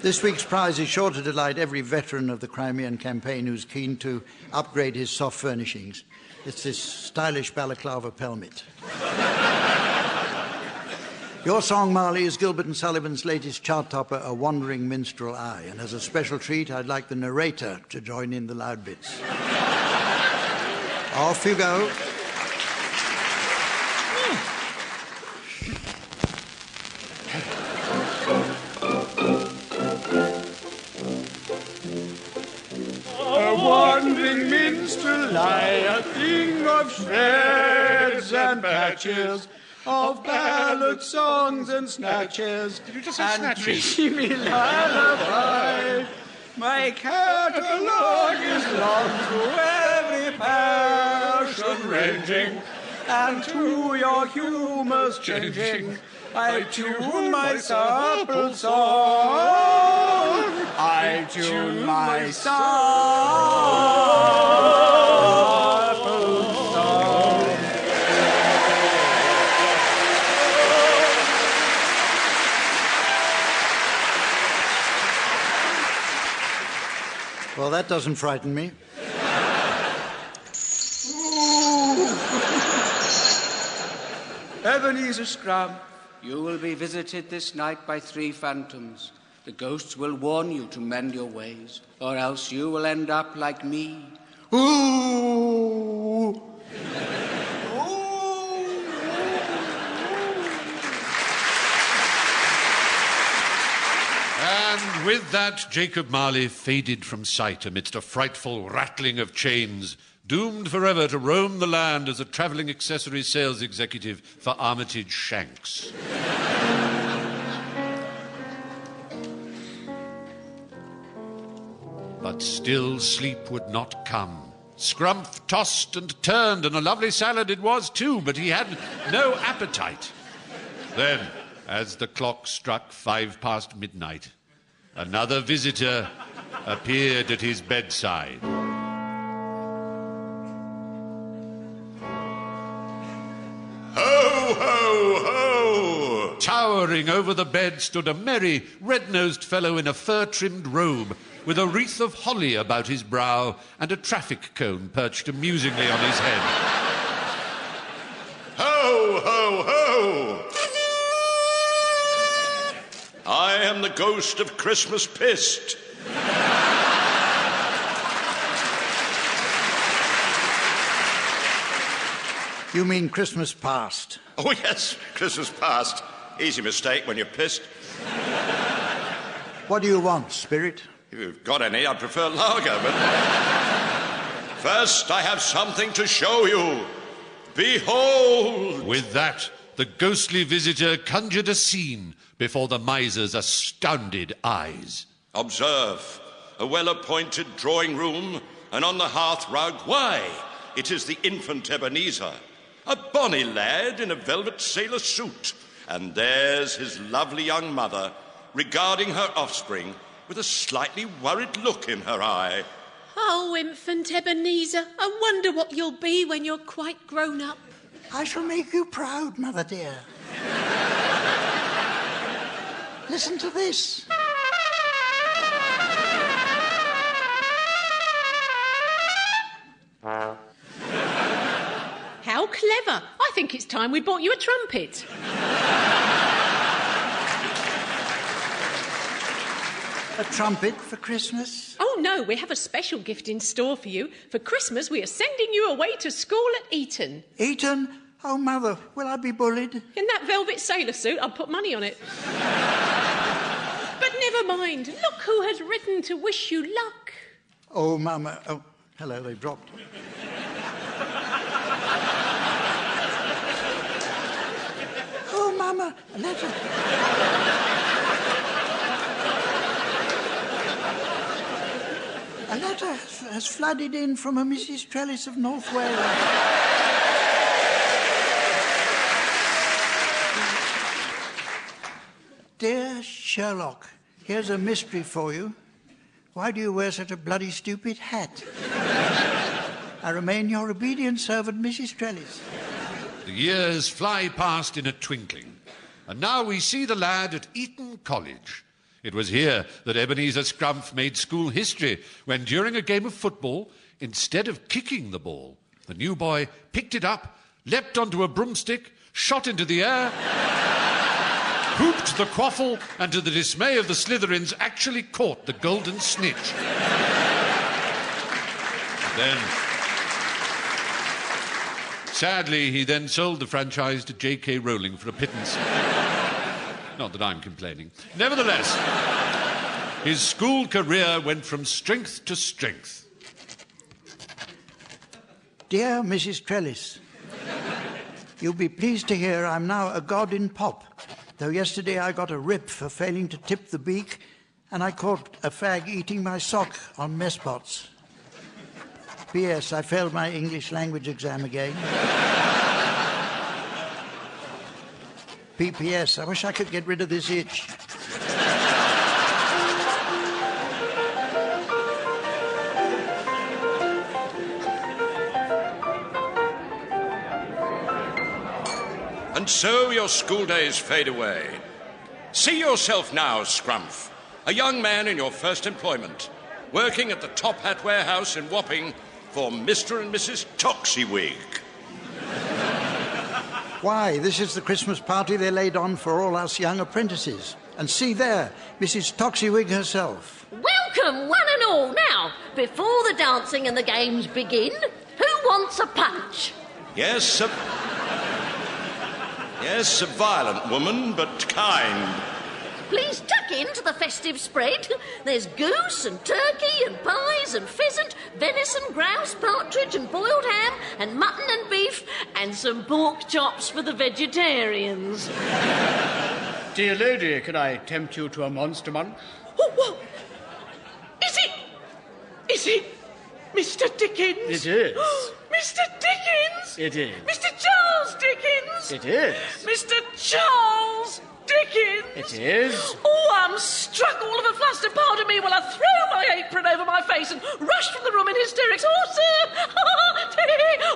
This week's prize is sure to delight every veteran of the Crimean campaign who's keen to upgrade his soft furnishings. It's this stylish balaclava pelmet. Your song, Marley, is Gilbert and Sullivan's latest chart topper, A Wandering Minstrel Eye. And as a special treat, I'd like the narrator to join in the loud bits. Off you go. A wandering minstrel eye, a thing of shreds and patches, of ballad songs and snatches. Did you just say and snatches? Dreamy lullaby. My catalogue is long through every passion ranging, and to your humours changing, I tune my supple song. I tune my supple song. Well, that doesn't frighten me. Ebenezer Scrumph, you will be visited this night by 3 phantoms. The ghosts will warn you to mend your ways, or else you will end up like me. Ooh! And with that, Jacob Marley faded from sight amidst a frightful rattling of chains, doomed forever to roam the land as a travelling accessory sales executive for Armitage Shanks. But still sleep would not come. Scrumph tossed and turned, and a lovely salad it was too, but he had no appetite. Then, as the clock struck midnight, another visitor appeared at his bedside. Ho, ho, ho! Towering over the bed stood a merry, red-nosed fellow in a fur-trimmed robe, with a wreath of holly about his brow and a traffic cone perched amusingly on his head. Ho, ho, ho! I am the ghost of Christmas Pissed. You mean Christmas past? Oh, yes, Christmas past. Easy mistake when you're pissed. What do you want, spirit? If you've got any, I prefer lager, but... First, I have something to show you. Behold! With that, the ghostly visitor conjured a scene before the miser's astounded eyes. Observe, a well-appointed drawing room, and on the hearthrug, why, it is the infant Ebenezer, a bonny lad in a velvet sailor suit, and there's his lovely young mother, regarding her offspring with a slightly worried look in her eye. Oh, infant Ebenezer, I wonder what you'll be when you're quite grown up. I shall make you proud, Mother dear. Listen to this. How clever. I think it's time we bought you a trumpet. A trumpet for Christmas? Oh, no, we have a special gift in store for you. For Christmas, we are sending you away to school at Eton. Eton? Oh, Mother, will I be bullied? In that velvet sailor suit, I'd put money on it. But never mind. Look who has written to wish you luck. Oh, Mama. Oh, hello, they dropped. Oh, Mama, a letter. A letter has flooded in from a Mrs. Trellis of North Wales. Dear Sherlock, here's a mystery for you. Why do you wear such a bloody stupid hat? I remain your obedient servant, Mrs. Trellis. The years fly past in a twinkling, and now we see the lad at Eton College. It was here that Ebenezer Scrumph made school history when, during a game of football, instead of kicking the ball, the new boy picked it up, leapt onto a broomstick, shot into the air, hooped the quaffle, and to the dismay of the Slytherins, actually caught the golden snitch. Then, sadly, he then sold the franchise to J.K. Rowling for a pittance. Not that I'm complaining. Nevertheless, his school career went from strength to strength. Dear Mrs. Trellis, you'll be pleased to hear I'm now a god in pop, though yesterday I got a rip for failing to tip the beak, and I caught a fag eating my sock on mess pots. P.S. I failed my English language exam again. P.P.S. I wish I could get rid of this itch. And so your school days fade away. See yourself now, Scrumph, a young man in your first employment, working at the Top Hat Warehouse in Wapping for Mr. and Mrs. Toxywig. Why, this is the Christmas party they laid on for all us young apprentices. And see there, Mrs. Toxywig herself. Welcome, one and all. Now, before the dancing and the games begin, who wants a punch? Yes, a violent woman, but kind. Please tuck into the festive spread. There's goose and turkey and pies and pheasant, venison, grouse, partridge and boiled ham and mutton and beef and some pork chops for the vegetarians. Dear lady, can I tempt you to a monster munch? Oh, whoa. Is it Mr. Dickens? It is. Mr. Dickens? It is. Mr. Charles Dickens? It is. Mr. Charles Dickens? It is. Oh, I'm struck all of a fluster. Pardon me while I throw my apron over my face and rush from the room in hysterics. Oh, sir!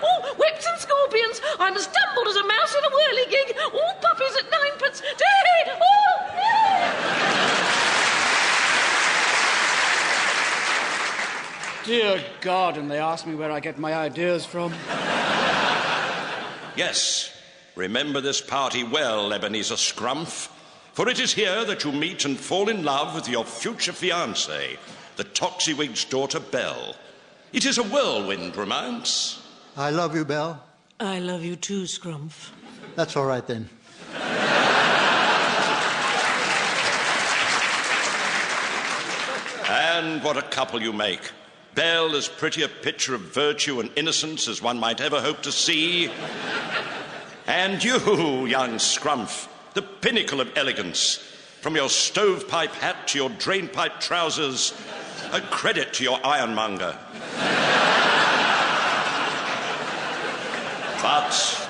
Oh, whips and scorpions. I'm as tumbled as a mouse in a whirligig. All puppies at ninepence. Oh! Dear God, and they ask me where I get my ideas from. Yes, remember this party well, Ebenezer Scrumph, for it is here that you meet and fall in love with your future fiancée, the Toxywig's daughter, Belle. It is a whirlwind romance. I love you, Belle. I love you too, Scrumph. That's all right, then. And what a couple you make. Belle as pretty a picture of virtue and innocence as one might ever hope to see. And you, young Scrumph, the pinnacle of elegance. From your stovepipe hat to your drainpipe trousers, a credit to your ironmonger. But,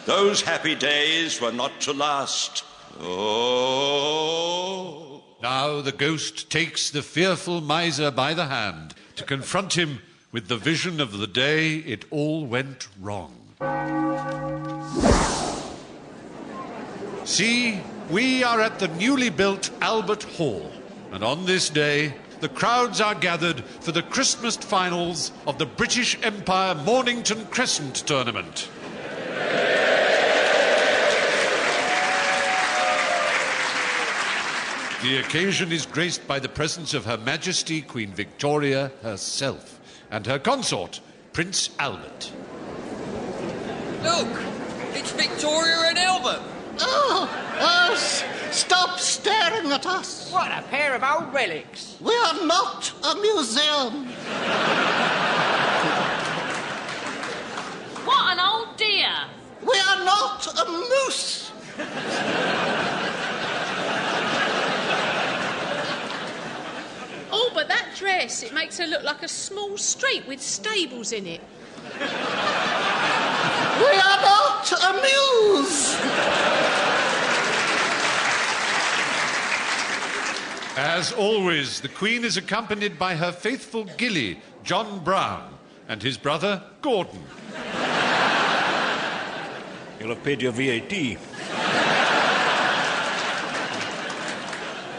those happy days were not to last. Oh. Now the ghost takes the fearful miser by the hand to confront him with the vision of the day it all went wrong. See, we are at the newly built Albert Hall, and on this day, the crowds are gathered for the Christmas finals of the British Empire Mornington Crescent Tournament. The occasion is graced by the presence of Her Majesty Queen Victoria herself and her consort, Prince Albert. Look, it's Victoria and Albert. Stop staring at us. What a pair of old relics. We are not a museum. What an old dear. We are not a moose. Oh, but that dress, it makes her look like a small street with stables in it. We are not a muse. As always, the Queen is accompanied by her faithful gilly, John Brown, and his brother, Gordon. You'll have paid your VAT.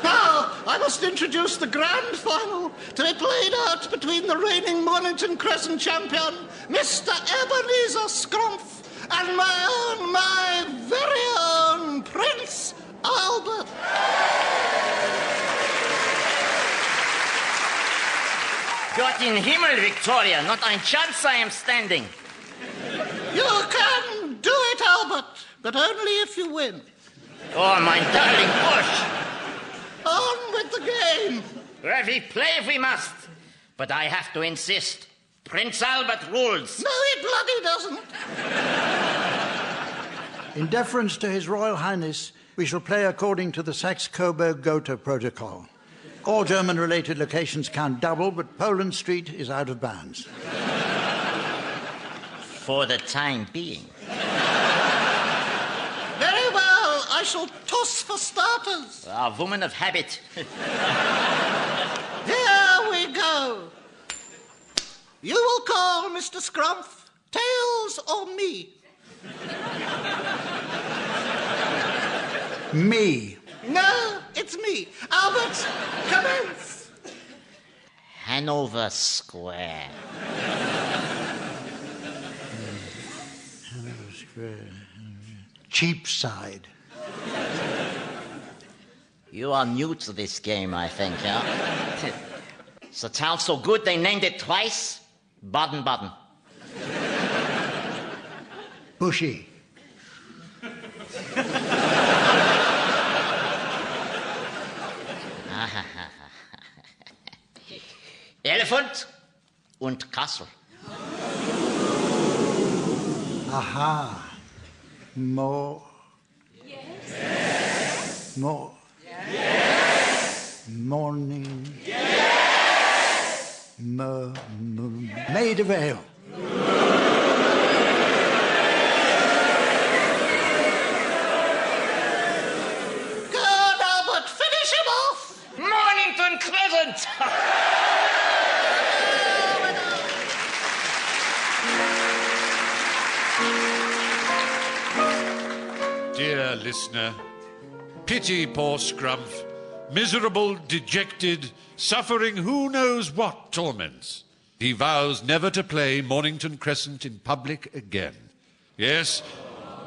Now, I must introduce the grand final to be played out between the reigning Mornington Crescent champion, Mr. Ebenezer Scrumph, and my very own Prince Albert. Gott in Himmel, Victoria, not ein chance I am standing. You can do it, Albert, but only if you win. Oh, my darling Bush. On with the game. Well, we play if we must, but I have to insist. Prince Albert rules. No, he bloody doesn't. In deference to His Royal Highness, we shall play according to the Saxe-Coburg-Gotha Protocol. All German-related locations count double, but Poland Street is out of bounds. For the time being. Very well. I shall toss for starters. A woman of habit. Here we go. You will call Mr. Scrumph tails or me? Me. No, it's me. Albert, commence. Hanover Square. Hanover Square. Cheapside. You are new to this game, I think, yeah? The town's so good they named it twice. Baden-Baden. Bushy. Elephant und Kassel. Aha. More. Yes. More. Yes. Morning. Yes. Maid of Ale. Good, Albert. Finish him off. Mornington Crescent. Dear listener, pity poor Scrumph, miserable, dejected, suffering who knows what torments. He vows never to play Mornington Crescent in public again. Yes,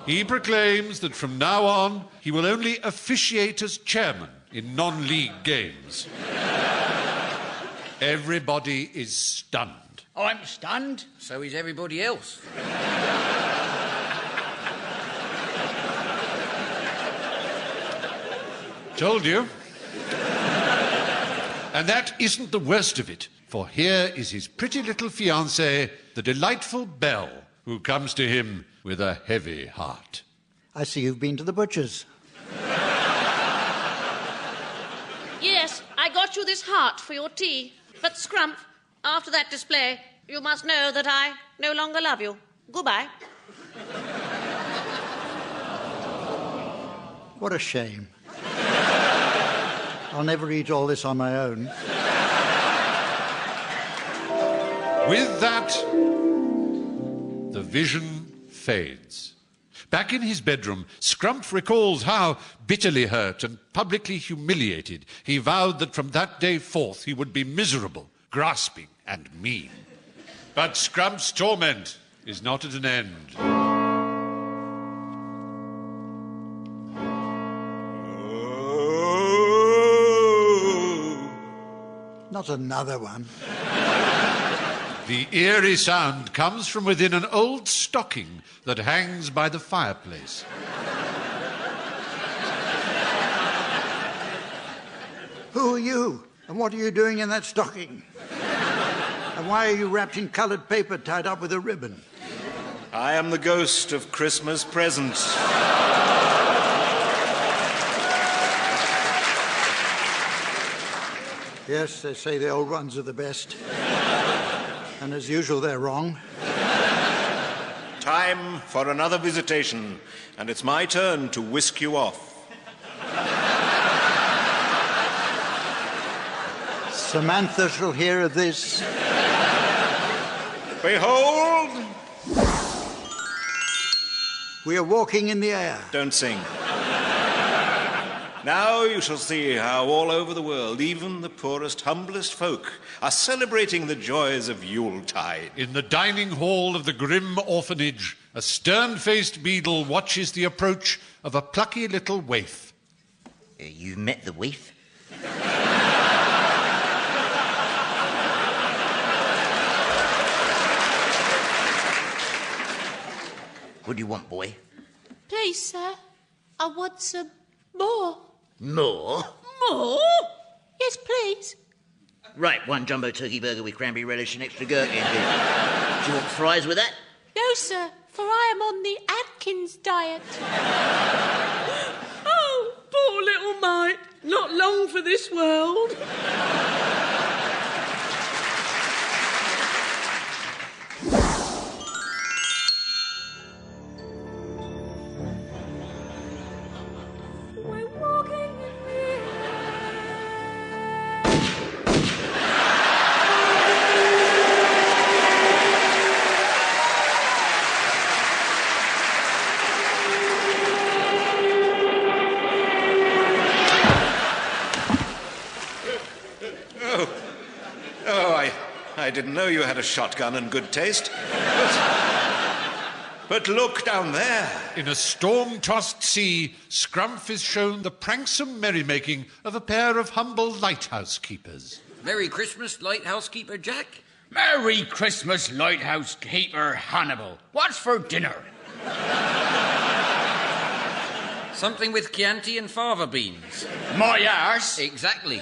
he proclaims that from now on he will only officiate as chairman in non-league games. Everybody is stunned. I'm stunned, so is everybody else. Told you. And that isn't the worst of it, for here is his pretty little fiancée, the delightful Belle, who comes to him with a heavy heart. I see you've been to the butcher's. Yes, I got you this heart for your tea. But, Scrump, after that display, you must know that I no longer love you. Goodbye. What a shame. I'll never eat all this on my own. With that, the vision fades. Back in his bedroom, Scrump recalls how, bitterly hurt and publicly humiliated, he vowed that from that day forth he would be miserable, grasping and mean. But Scrump's torment is not at an end. Not another one. The eerie sound comes from within an old stocking that hangs by the fireplace. Who are you? And what are you doing in that stocking? And why are you wrapped in coloured paper tied up with a ribbon? I am the ghost of Christmas present. Yes, they say the old ones are the best. And as usual, they're wrong. Time for another visitation, and it's my turn to whisk you off. Samantha shall hear of this. Behold! We are walking in the air. Don't sing. Now you shall see how all over the world, even the poorest, humblest folk are celebrating the joys of Yuletide. In the dining hall of the grim orphanage, a stern-faced beadle watches the approach of a plucky little waif. You met the waif? What do you want, boy? Please, sir, I want some more. More? More? Yes, please. Right, one jumbo turkey burger with cranberry relish and extra gherkin. Do you want fries with that? No, sir, for I am on the Atkins diet. Oh, poor little mite. Not long for this world. I didn't know you had a shotgun and good taste. But look down there. In a storm-tossed sea, Scrump is shown the pranksome merrymaking of a pair of humble lighthouse keepers. Merry Christmas, lighthouse keeper Jack. Merry Christmas, lighthouse keeper Hannibal. What's for dinner? Something with Chianti and fava beans. My arse. Exactly.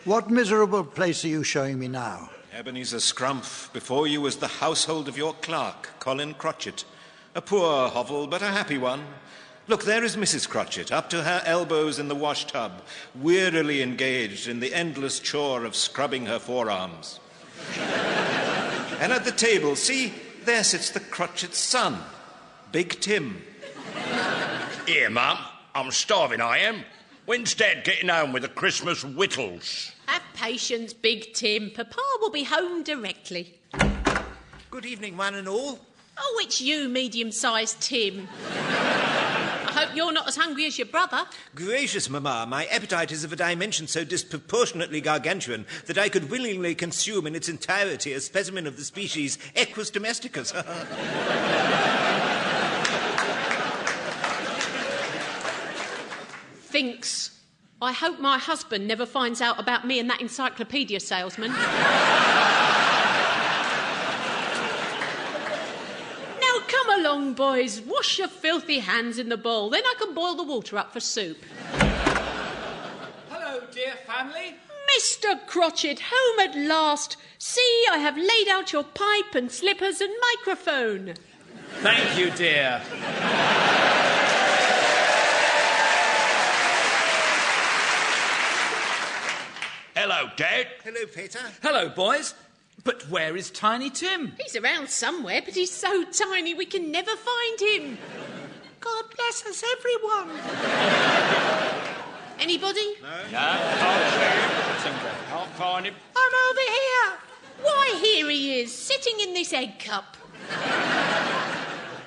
What miserable place are you showing me now? Ebenezer Scrump, before you was the household of your clerk, Colin Crotchet. A poor hovel, but a happy one. Look, there is Mrs. Crotchet, up to her elbows in the wash tub, wearily engaged in the endless chore of scrubbing her forearms. And at the table, see, there sits the Crotchet's son, Big Tim. Here, Mum, I'm starving, I am. When's Dad getting home with the Christmas whittles? Have patience, Big Tim. Papa will be home directly. Good evening, one and all. Oh, it's you, medium-sized Tim. I hope you're not as hungry as your brother. Gracious, Mamma, my appetite is of a dimension so disproportionately gargantuan that I could willingly consume in its entirety a specimen of the species Equus domesticus. Thinks. I hope my husband never finds out about me and that encyclopedia salesman. Now, come along, boys. Wash your filthy hands in the bowl. Then I can boil the water up for soup. Hello, dear family. Mr. Crotchet, home at last. See, I have laid out your pipe and slippers and microphone. Thank you, dear. Hello, Dad. Hello, Peter. Hello, boys. But where is Tiny Tim? He's around somewhere, but he's so tiny we can never find him. God bless us, everyone. Anybody? No, can't see him. Can't find him. I'm over here. Why, here he is, sitting in this egg cup.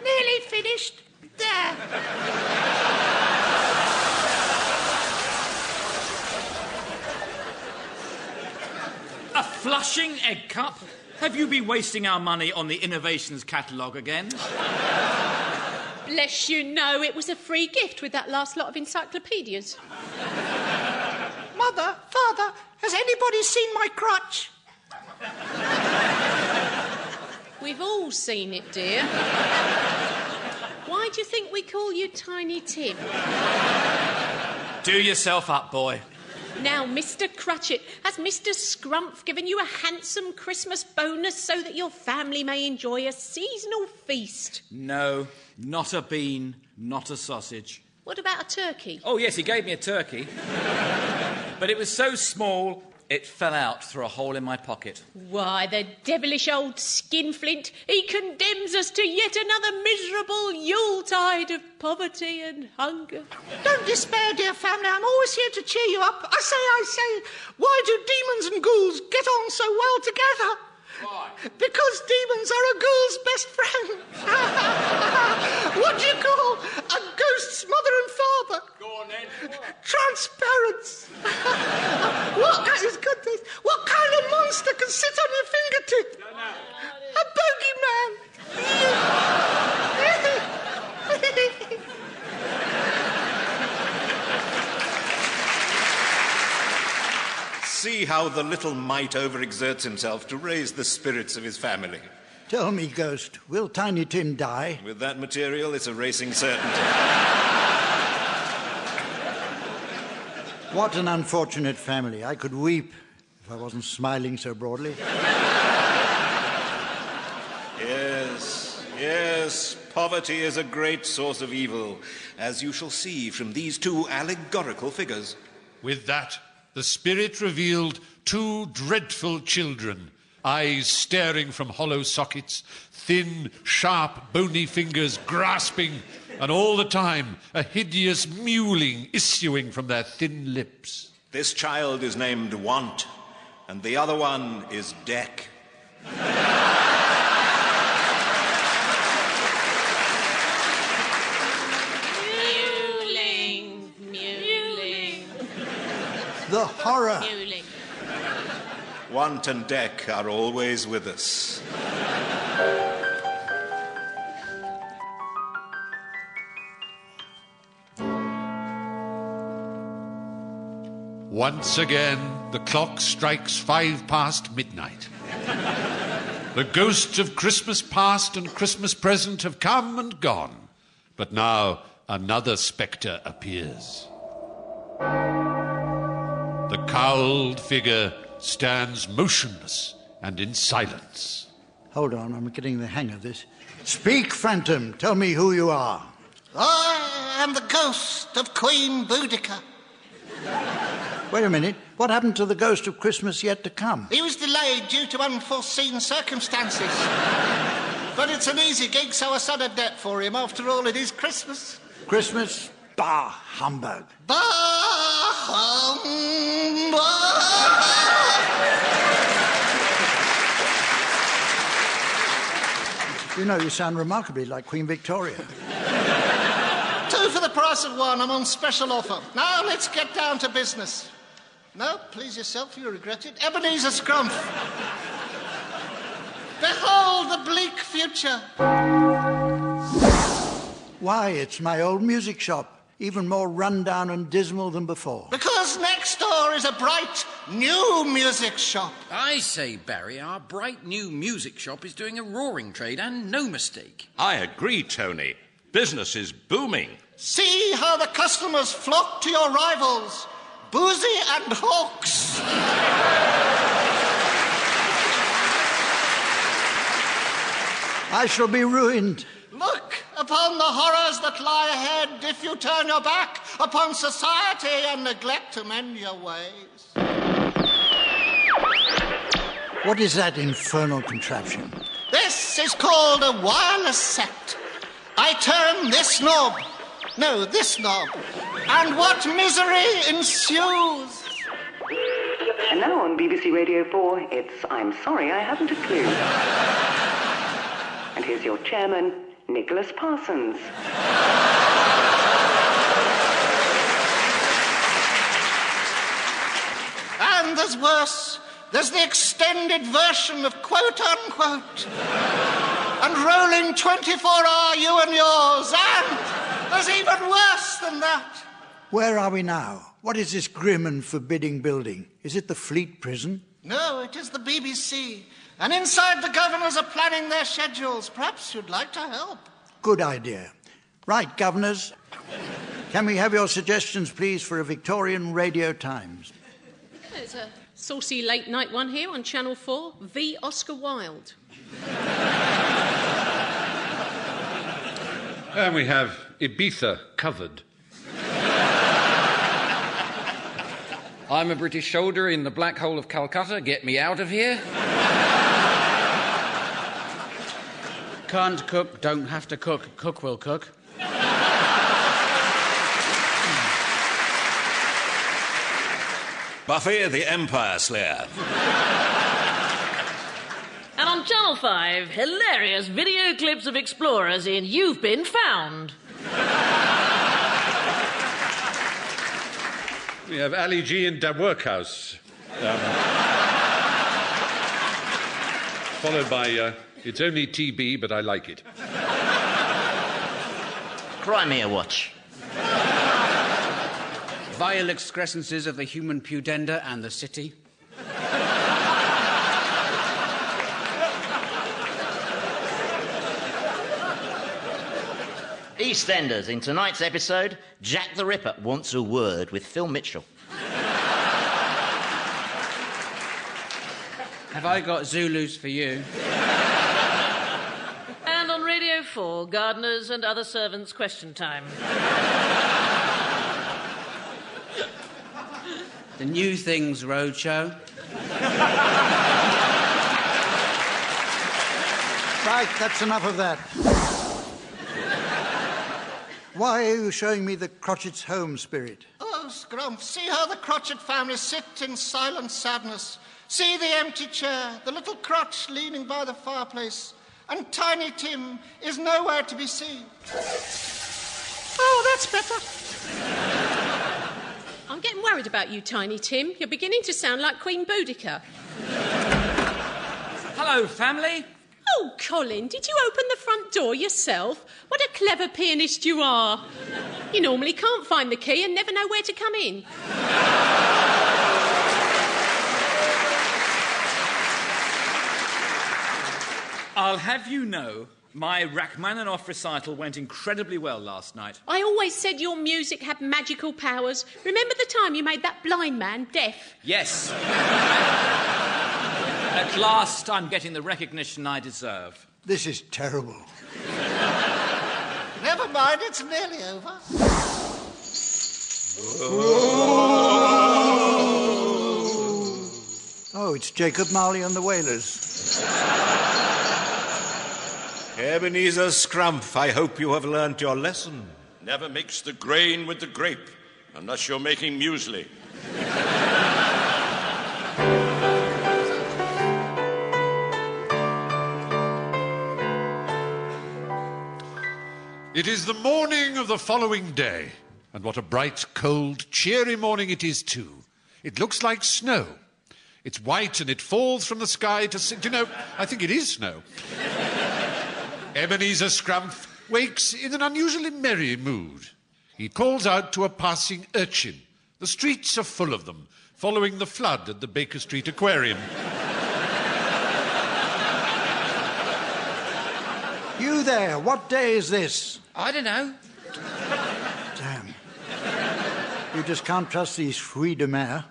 Nearly finished. There. A flushing egg cup? Have you been wasting our money on the innovations catalogue again? Bless you, no, it was a free gift with that last lot of encyclopedias. Mother, Father, has anybody seen my crutch? We've all seen it, dear. Why do you think we call you Tiny Tim? Do yourself up, boy. Now, Mr. Crutchet, has Mr. Scrumph given you a handsome Christmas bonus so that your family may enjoy a seasonal feast? No, not a bean, not a sausage. What about a turkey? Oh, yes, he gave me a turkey. But it was so small, it fell out through a hole in my pocket. Why, the devilish old skinflint. He condemns us to yet another miserable Yuletide of poverty and hunger. Don't despair, dear family. I'm always here to cheer you up. I say, why do demons and ghouls get on so well together? Why? Because demons are a ghoul's best friend. What do you call a ghost's mother and father? Go on then. Transparents. What? That is good. What kind of monster can sit on your fingertip? No. A bogeyman. See how the little mite overexerts himself to raise the spirits of his family. Tell me, Ghost, will Tiny Tim die? With that material, it's a racing certainty. What an unfortunate family. I could weep if I wasn't smiling so broadly. Yes, poverty is a great source of evil, as you shall see from these two allegorical figures. With that, the spirit revealed two dreadful children, eyes staring from hollow sockets, thin, sharp, bony fingers grasping, and all the time a hideous mewling issuing from their thin lips. This child is named Want, and the other one is Deck. Mewling. The horror. Mewling. Want and Deck are always with us. Once again, the clock strikes 5 past midnight. The ghosts of Christmas past and Christmas present have come and gone, but now another spectre appears. The cowled figure stands motionless and in silence. Hold on, I'm getting the hang of this. Speak, Phantom. Tell me who you are. I am the ghost of Queen Boudica. Wait a minute. What happened to the ghost of Christmas yet to come? He was delayed due to unforeseen circumstances. But it's an easy gig, so I set a debt for him. After all, it is Christmas. Christmas? Bah, humbug. Bah, humbug! You know, you sound remarkably like Queen Victoria. 2 for the price of 1. I'm on special offer. Now, let's get down to business. No, please yourself, you regret it. Ebenezer Scrumph. Behold the bleak future. Why, it's my old music shop. even more run-down and dismal than before? Because next door is a bright new music shop. I say, Barry, our bright new music shop is doing a roaring trade, and no mistake. I agree, Tony. Business is booming. See how the customers flock to your rivals, Boozy and Hawks. I shall be ruined. Look upon the horrors that lie ahead if you turn your back upon society and neglect to mend your ways. What is that infernal contraption? This is called a wireless set. I turn this knob, this knob, and what misery ensues. And now on BBC Radio 4, it's I'm Sorry I Haven't a Clue. And here's your chairman, Nicholas Parsons. And there's worse. There's the extended version of quote-unquote. And rolling 24-hour you and yours. And there's even worse than that. Where are we now? What is this grim and forbidding building? Is it the Fleet Prison? No, it is the BBC. And inside the governors are planning their schedules. Perhaps you'd like to help. Good idea. Right, governors. Can we have your suggestions, please, for a Victorian Radio Times? There's a saucy late-night one here on Channel 4, v. Oscar Wilde. And we have Ibiza covered. I'm a British soldier in the black hole of Calcutta. Get me out of here. Can't cook, don't have to cook. Cook will cook. Buffy the Empire Slayer. And on Channel 5, hilarious video clips of explorers in You've Been Found. We have Ali G in the Workhouse. Followed by It's Only TB, but I like it. Cry me a watch. Vile excrescences of the human pudenda and the city. EastEnders. In tonight's episode, Jack the Ripper wants a word with Phil Mitchell. Have I got Zulus for you? And on Radio 4, gardeners and other servants' question time. The New Things Roadshow. Right, that's enough of that. Why are you showing me the Crotchett's home spirit? Oh, Scrumph, see how the Crotchett family sit in silent sadness. See the empty chair, the little crotch leaning by the fireplace, and Tiny Tim is nowhere to be seen. Oh, that's better. I'm getting worried about you, Tiny Tim. You're beginning to sound like Queen Boudica. Hello, family. Oh, Colin, did you open the front door yourself? What a clever pianist you are. You normally can't find the key and never know where to come in. I'll have you know, my Rachmaninoff recital went incredibly well last night. I always said your music had magical powers. Remember the time you made that blind man deaf? Yes. At last, I'm getting the recognition I deserve. This is terrible. Never mind, it's nearly over. Oh, it's Jacob Marley and the Wailers. Ebenezer Scrumph, I hope you have learnt your lesson. Never mix the grain with the grape, unless you're making muesli. It is the morning of the following day, and what a bright, cold, cheery morning it is too. It looks like snow. It's white and it falls from the sky to... Do you know, I think it is snow. Ebenezer Scrumph wakes in an unusually merry mood. He calls out to a passing urchin. The streets are full of them, following the flood at the Baker Street Aquarium. You there, what day is this? I don't know. Damn. You just can't trust these fruits de mer.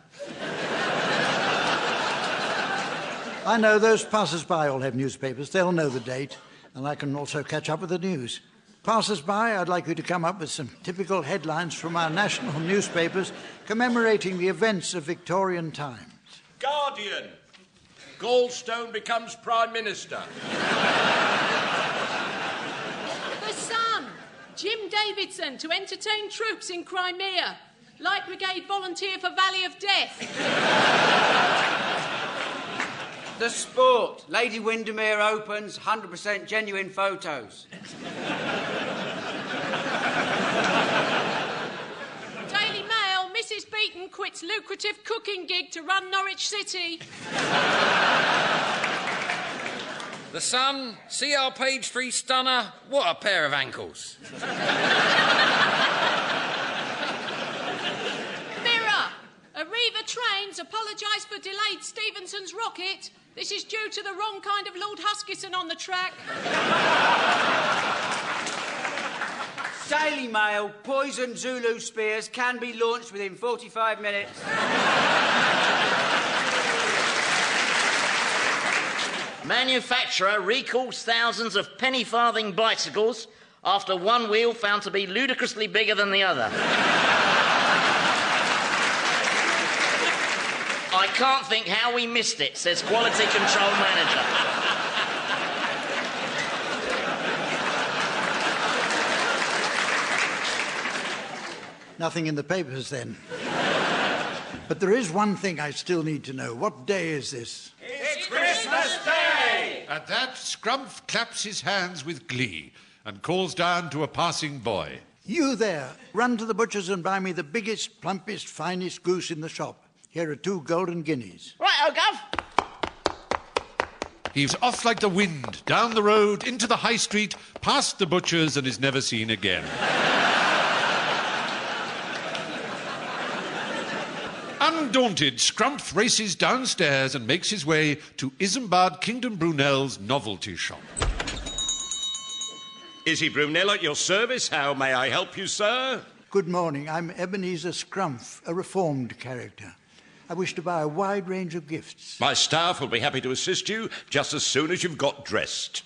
I know those passers-by all have newspapers. They'll know the date, and I can also catch up with the news. Passers-by, I'd like you to come up with some typical headlines from our national newspapers commemorating the events of Victorian times. Guardian. Goldstone becomes Prime Minister. The Sun. Jim Davidson to entertain troops in Crimea. Light Brigade volunteer for Valley of Death. The Sport. Lady Windermere opens 100% genuine photos. Daily Mail. Mrs. Beaton quits lucrative cooking gig to run Norwich City. The Sun, see our page 3 stunner? What a pair of ankles. Mirror. Arriva Trains apologise for delayed Stevenson's rocket. This is due to the wrong kind of Lord Huskisson on the track. Daily Mail. Poisoned Zulu spears can be launched within 45 minutes. Manufacturer recalls thousands of penny-farthing bicycles after one wheel found to be ludicrously bigger than the other. I can't think how we missed it, says Quality Control Manager. Nothing in the papers, then. But there is one thing I still need to know. What day is this? It's Christmas Day! At that, Scrumph claps his hands with glee and calls down to a passing boy. You there, run to the butcher's and buy me the biggest, plumpest, finest goose in the shop. Here are 2 golden guineas. Right, Gov. He's off like the wind, down the road, into the high street, past the butcher's, and is never seen again. Undaunted, Scrumph races downstairs and makes his way to Isambard Kingdom Brunel's novelty shop. Izzy Brunel at your service. How may I help you, sir? Good morning. I'm Ebenezer Scrumph, a reformed character. I wish to buy a wide range of gifts. My staff will be happy to assist you just as soon as you've got dressed.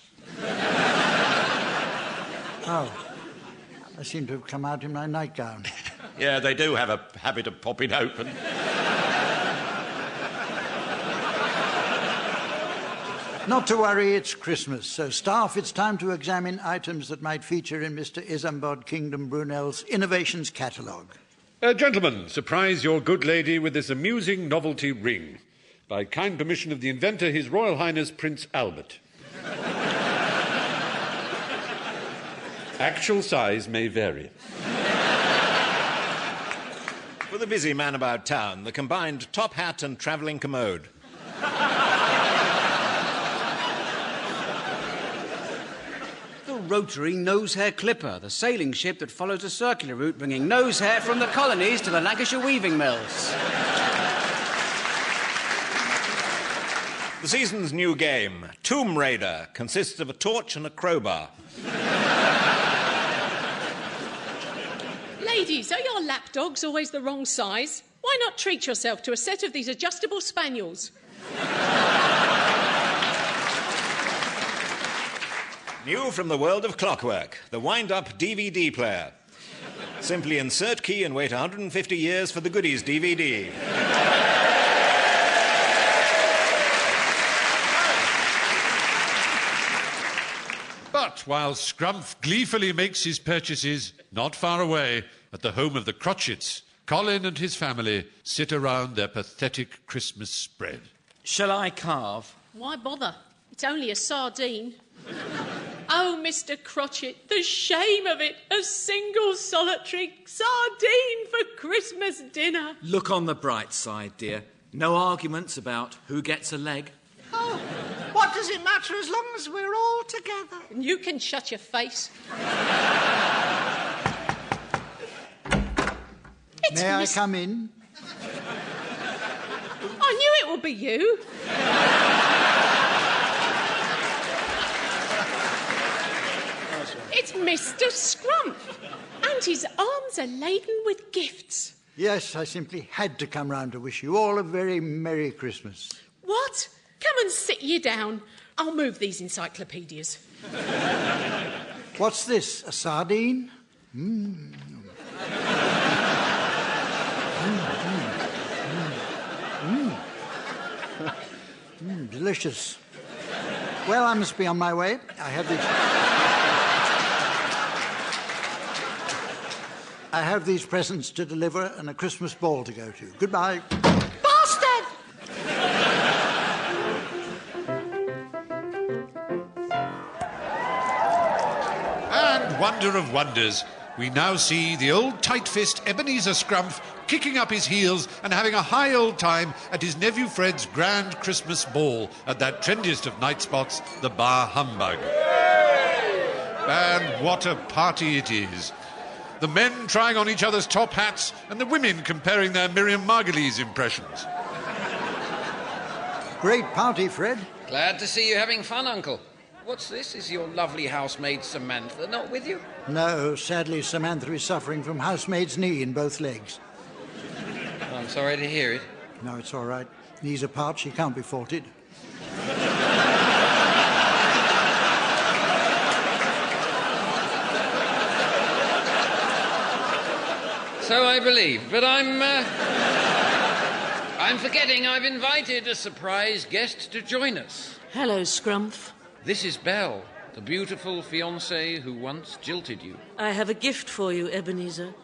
Oh, I seem to have come out in my nightgown. Yeah, they do have a habit of popping open. Not to worry, it's Christmas. So, staff, it's time to examine items that might feature in Mr. Isambard Kingdom Brunel's Innovations Catalogue. Gentlemen, surprise your good lady with this amusing novelty ring. By kind permission of the inventor, His Royal Highness Prince Albert. Actual size may vary. For the busy man about town, the combined top hat and travelling commode. Rotary nose hair clipper, the sailing ship that follows a circular route bringing nose hair from the colonies to the Lancashire weaving mills. The season's new game, Tomb Raider, consists of a torch and a crowbar. Ladies, are your lapdogs always the wrong size? Why not treat yourself to a set of these adjustable spaniels? New from the world of clockwork, the wind-up DVD player. Simply insert key and wait 150 years for the goodies DVD. But while Scrumph gleefully makes his purchases, not far away, at the home of the Crotchets, Colin and his family sit around their pathetic Christmas spread. Shall I carve? Why bother? It's only a sardine. Oh, Mr. Crotchet, the shame of it. A single solitary sardine for Christmas dinner. Look on the bright side, dear. No arguments about who gets a leg. Oh, what does it matter as long as we're all together? And you can shut your face. May I come in? I knew it would be you. It's Mr. Scrump, and his arms are laden with gifts. Yes, I simply had to come round to wish you all a very Merry Christmas. What? Come and sit you down. I'll move these encyclopedias. What's this, a sardine? Delicious. Well, I must be on my way. I have these presents to deliver and a Christmas ball to go to. Goodbye. Bastard! And wonder of wonders, we now see the old tight-fist Ebenezer Scrumph kicking up his heels and having a high old time at his nephew Fred's grand Christmas ball at that trendiest of night spots, the Bar Humbug. And what a party it is. The men trying on each other's top hats and the women comparing their Miriam Margolyes impressions. Great party, Fred. Glad to see you having fun, Uncle. What's this? Is your lovely housemaid Samantha not with you? No, sadly, Samantha is suffering from housemaid's knee in both legs. I'm sorry to hear it. No, it's all right. Knees apart, she can't be faulted. So I believe, but I'm forgetting I've invited a surprise guest to join us. Hello, Scrumph. This is Belle, the beautiful fiancée who once jilted you. I have a gift for you, Ebenezer.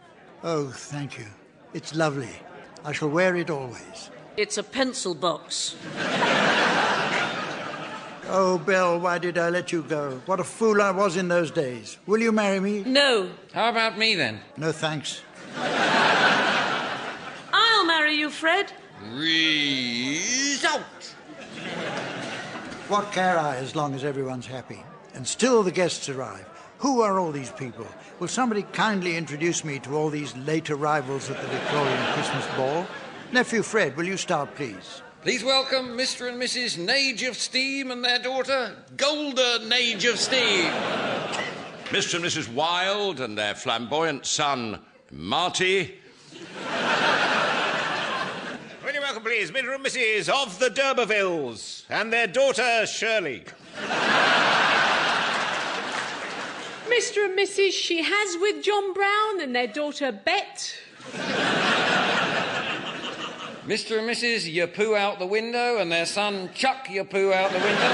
Oh, thank you. It's lovely. I shall wear it always. It's a pencil box. Oh, Belle, why did I let you go? What a fool I was in those days. Will you marry me? No. How about me, then? No, thanks. I'll marry you, Fred. Result! What care I as long as everyone's happy? And still the guests arrive. Who are all these people? Will somebody kindly introduce me to all these late arrivals at the Victorian Christmas ball? Nephew Fred, will you start, please? Please welcome Mr. and Mrs. Nage of Steam and their daughter, Golda Nage of Steam. Mr. and Mrs. Wilde and their flamboyant son, Marty. Will you welcome, please, Mr. and Mrs. of the D'Urbervilles and their daughter, Shirley. Mr. and Mrs. She Has with John Brown and their daughter, Bet. Mr. and Mrs. You Poo Out the Window and their son, Chuck You Poo Out the Window.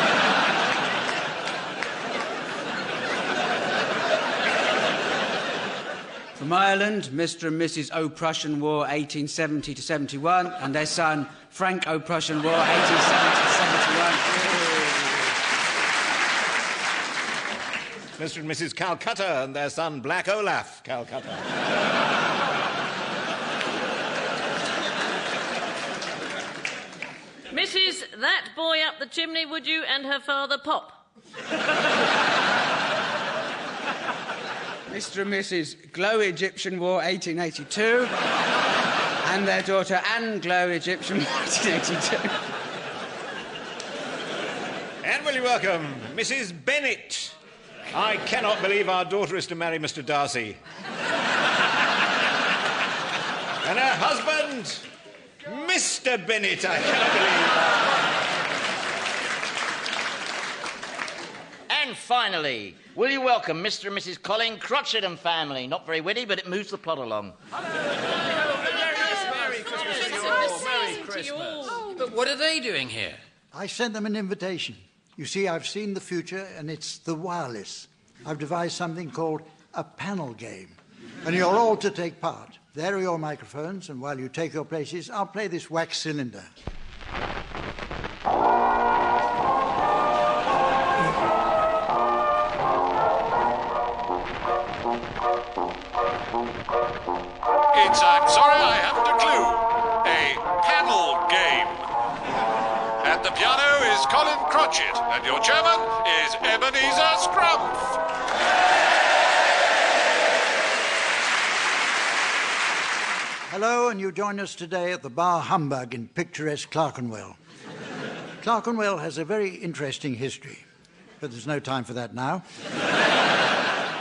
From Ireland, Mr. and Mrs. O'Prussian War 1870 to 71 and their son, Frank O'Prussian War 1870 to 71. Mr. and Mrs. Calcutta and their son, Black Olaf Calcutta. Mrs. That boy up the chimney, would you, and her father, Pop. Mr. and Mrs. Glow Egyptian War 1882 and their daughter Anne Glow Egyptian War 1882. And will you welcome Mrs. Bennett? I cannot believe our daughter is to marry Mr. Darcy. And her husband, Mr. Bennett, I cannot believe. And finally, will you welcome Mr. and Mrs. Colin Crotchet and family? Not very witty, but it moves the plot along. Merry Christmas to you all. But what are they doing here? I sent them an invitation. You see, I've seen the future, and it's the wireless. I've devised something called a panel game, and you're all to take part. There are your microphones, and while you take your places, I'll play this wax cylinder. It's, I'm sorry, I haven't a clue. A panel game. At the piano is Colin Crotchet, and your chairman is Ebenezer Scrumph. Hello, and you join us today at the Bar Humbug in picturesque Clerkenwell. Clerkenwell has a very interesting history, but there's no time for that now.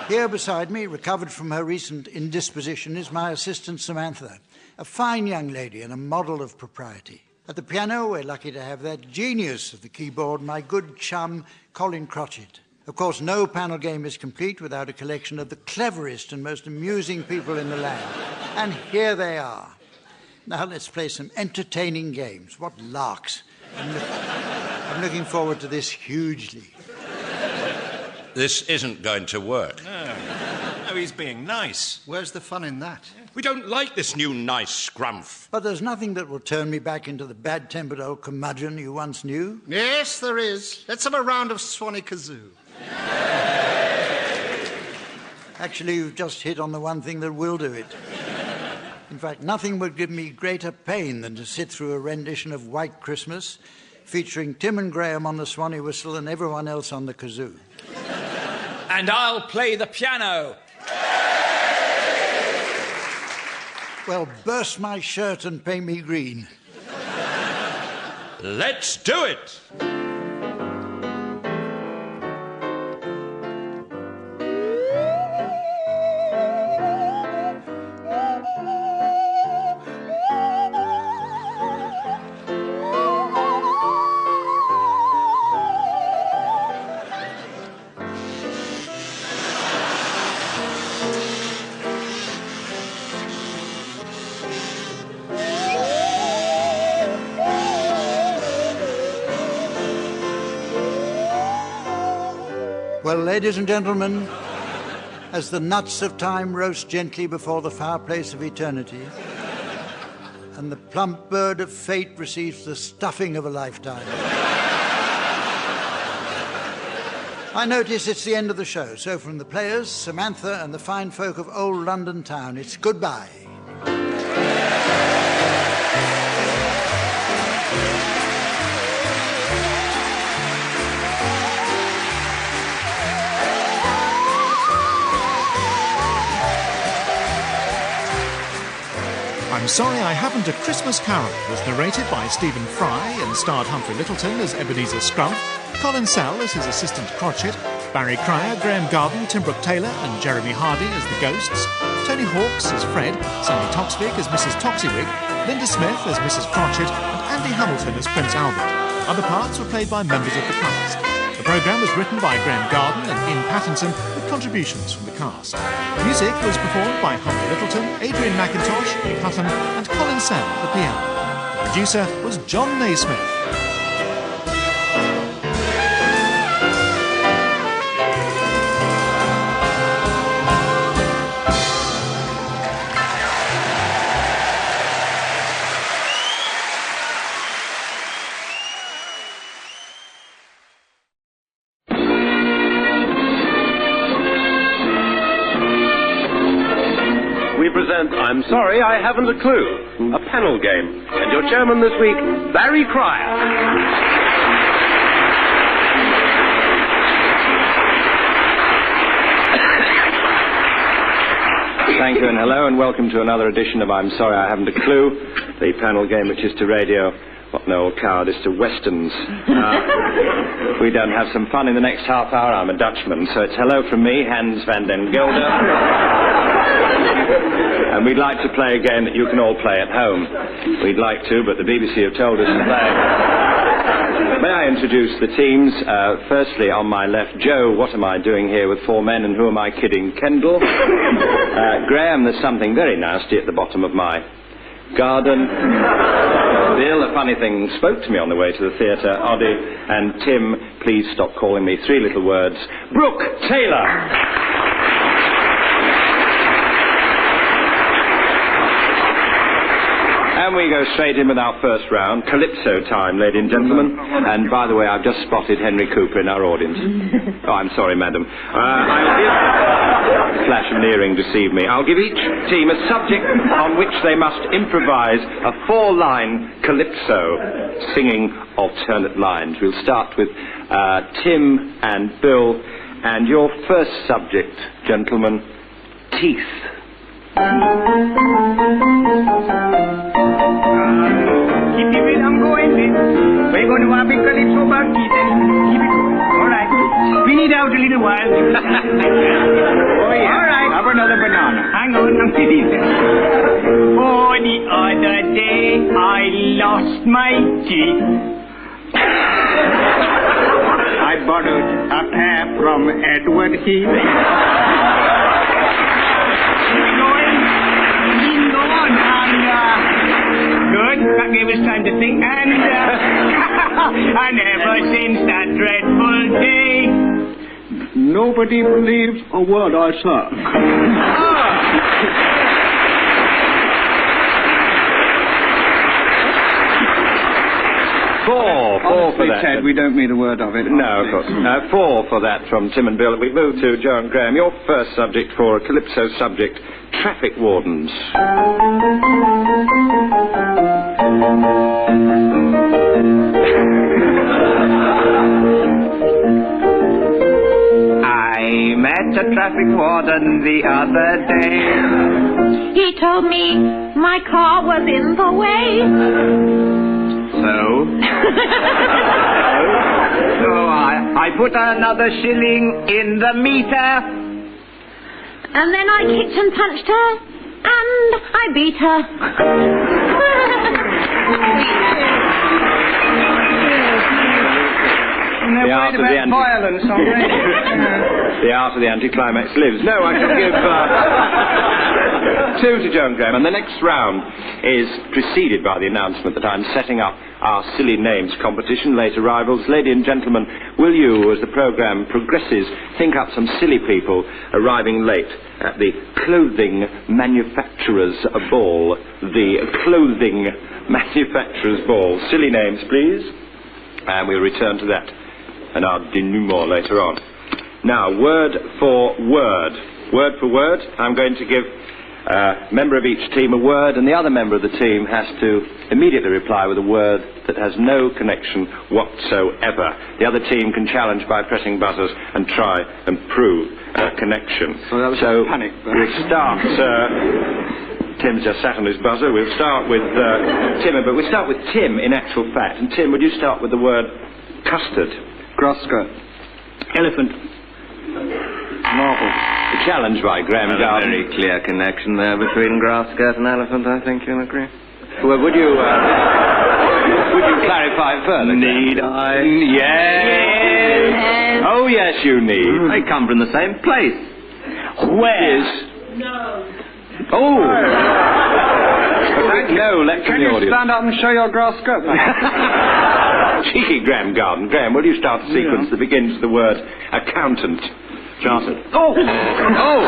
Here beside me, recovered from her recent indisposition, is my assistant Samantha, a fine young lady and a model of propriety. At the piano, we're lucky to have that genius of the keyboard, my good chum, Colin Crotchet. Of course, no panel game is complete without a collection of the cleverest and most amusing people in the land. And here they are. Now let's play some entertaining games. What larks. I'm looking forward to this hugely. This isn't going to work. No, he's being nice. Where's the fun in that? We don't like this new nice scrumph. But there's nothing that will turn me back into the bad-tempered old curmudgeon you once knew. Yes, there is. Let's have a round of Swanee Kazoo. Actually, you've just hit on the one thing that will do it. In fact, nothing would give me greater pain than to sit through a rendition of White Christmas featuring Tim and Graham on the Swanee whistle and everyone else on the kazoo. And I'll play the piano. Well, burst my shirt and paint me green. Let's do it! Well, ladies and gentlemen, as the nuts of time roast gently before the fireplace of eternity, and the plump bird of fate receives the stuffing of a lifetime, I notice it's the end of the show. So from the players, Samantha, and the fine folk of old London town, it's goodbye. I'm Sorry I Haven't a Christmas Carol was narrated by Stephen Fry and starred Humphrey Littleton as Ebenezer Scrump, Colin Sell as his assistant Crotchet, Barry Cryer, Graham Garden, Tim Brooke Taylor and Jeremy Hardy as the Ghosts, Tony Hawkes as Fred, Sandy Toxvig as Mrs. Toxywig, Linda Smith as Mrs. Crotchet and Andy Hamilton as Prince Albert. Other parts were played by members of the cast. The programme was written by Graham Garden and Ian Pattinson with contributions from the cast. Music was performed by Humphrey Littleton, Adrian McIntosh, Nick Hutton and Colin Sell at the piano. The producer was John Naismith. I'm Sorry I Haven't a Clue, a panel game. And your chairman this week, Barry Cryer. Thank you and hello and welcome to another edition of I'm Sorry I Haven't a Clue, the panel game which is to radio what an old coward is to westerns. We don't have some fun in the next half hour. I'm a Dutchman, so it's hello from me, Hans van den Gelder. And we'd like to play a game that you can all play at home. We'd like to, but the BBC have told us to play. May I introduce the teams? Firstly, on my left, Joe, what am I doing here with four men, and who am I kidding? Kendall. Graham, there's something very nasty at the bottom of my garden. Bill, a funny thing, spoke to me on the way to the theatre. Oddie. And Tim, please stop calling me three little words. Brooke Taylor. And we go straight in with our first round, Calypso time, ladies and gentlemen. And by the way, I've just spotted Henry Cooper in our audience. Oh, I'm sorry, madam. I'll give... Flash of an earring deceived me. I'll give each team a subject on which they must improvise a four-line Calypso, singing alternate lines. We'll start with Tim and Bill. And your first subject, gentlemen, teeth. Keep the rhythm going, then. We're going to have a big calypso about keep it. Keep it going. All right. Spin it out a little while. Oh, yeah. All right. Have another banana. Hang on. Oh, the other day I lost my teeth. I borrowed a pair from Edward Heath. Good. That gave us time to think. And and ever since that dreadful day, nobody believes a word I say. Four for that. Ted, we don't mean a word of it. No, of course. 4 for that from Tim and Bill. We move to Joe and Graham. Your first subject for a Calypso subject, traffic wardens. I met a traffic warden the other day. He told me my car was in the way. So? So I put another shilling in the meter. And then I kicked and punched her, and I beat her. The art of the violence, The art of the anticlimax lives. No, I can give 2 to Joe and Graham. And the next round is preceded by the announcement that I'm setting up our silly names competition. Late arrivals. Ladies and gentlemen, will you, as the programme progresses, think up some silly people arriving late at the clothing manufacturers' ball? The clothing manufacturers' ball. Silly names, please. And we'll return to that and our denouement later on. Now, word for word. Word for word, I'm going to give a member of each team a word, and the other member of the team has to immediately reply with a word that has no connection whatsoever. The other team can challenge by pressing buzzers and try and prove a connection. So panic. We'll start... Tim's just sat on his buzzer. We'll start with Tim, but we'll start with Tim in actual fact. And Tim, would you start with the word custard? Grass skirt. Elephant. Marble. The challenge by Graham Garden. Very clear connection there between grass skirt and elephant, I think you'll agree. Well, would you clarify further? Need I? Yes. Oh, yes, you need. They come from the same place. Where? No. Oh! No, let's Can you stand up and show your grass skirt? Cheeky Graham Garden. Graham, will you start a sequence that begins with the word accountant? Chartered. Oh! Oh!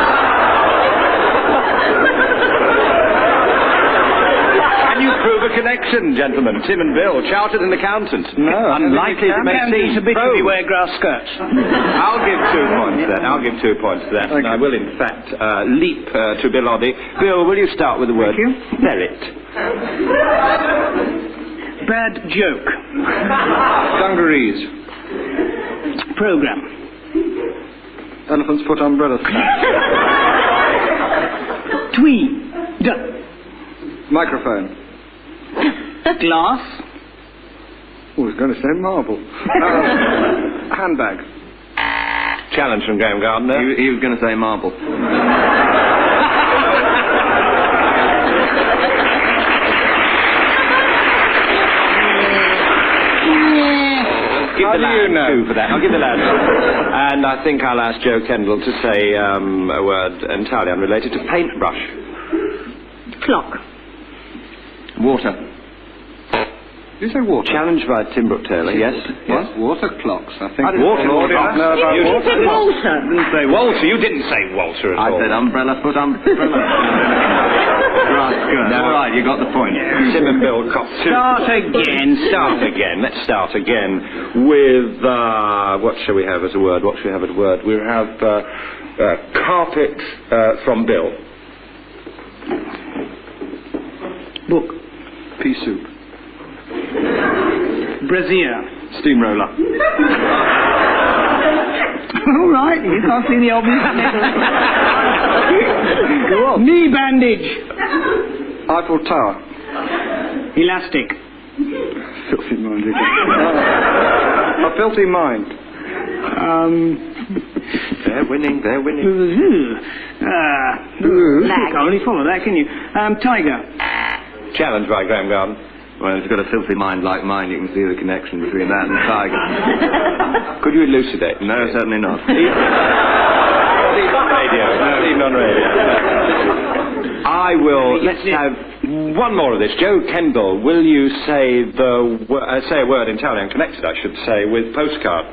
Can you prove a connection, gentlemen? Tim and Bill, chartered and accountant. No. Unlikely to make seem. A bit if you wear grass skirts. I'll give 2 points to that. I'll give 2 points to that. And I will, in fact, leap to Bill Oddie. Bill, will you start with the word ferret? Bad joke. Dungarees. Program. Elephant's foot umbrella. Tweed. Microphone. Glass. Oh, I was going to say marble. Handbag. Challenge from Graham Gardner. He was going to say marble. How do you know? 2 for that. I'll give the lad. And I think I'll ask Joe Kendall to say a word entirely unrelated to paintbrush. Clock. Water. Did you say water? Challenged by Tim Brooke Taylor, yes. Yes. Water clocks, I think. Water clocks. You said Walter. Didn't say Walter. You didn't say Walter at all. I said umbrella, foot umbrella. Grass skirt. No. All right, you got the point. Tim and Bill cop 2. Start again. Let's start again with, what shall we have as a word? We'll have carpet from Bill. Book. Pea soup. Brassiere. Steamroller. All right, I've seen the obvious. Go on. Knee bandage. Eiffel Tower. Elastic. Filthy mind again. A filthy mind. They're winning. Can't really follow that, can you? Tiger. Challenge by Graham Garden. Well, if you've got a filthy mind like mine, you can see the connection between that and the tiger. Could you elucidate? No, certainly not. Even on radio. No, even on radio. I will. Let's have one more of this. Joe Kendall, will you say a word entirely unconnected, I should say, with postcard?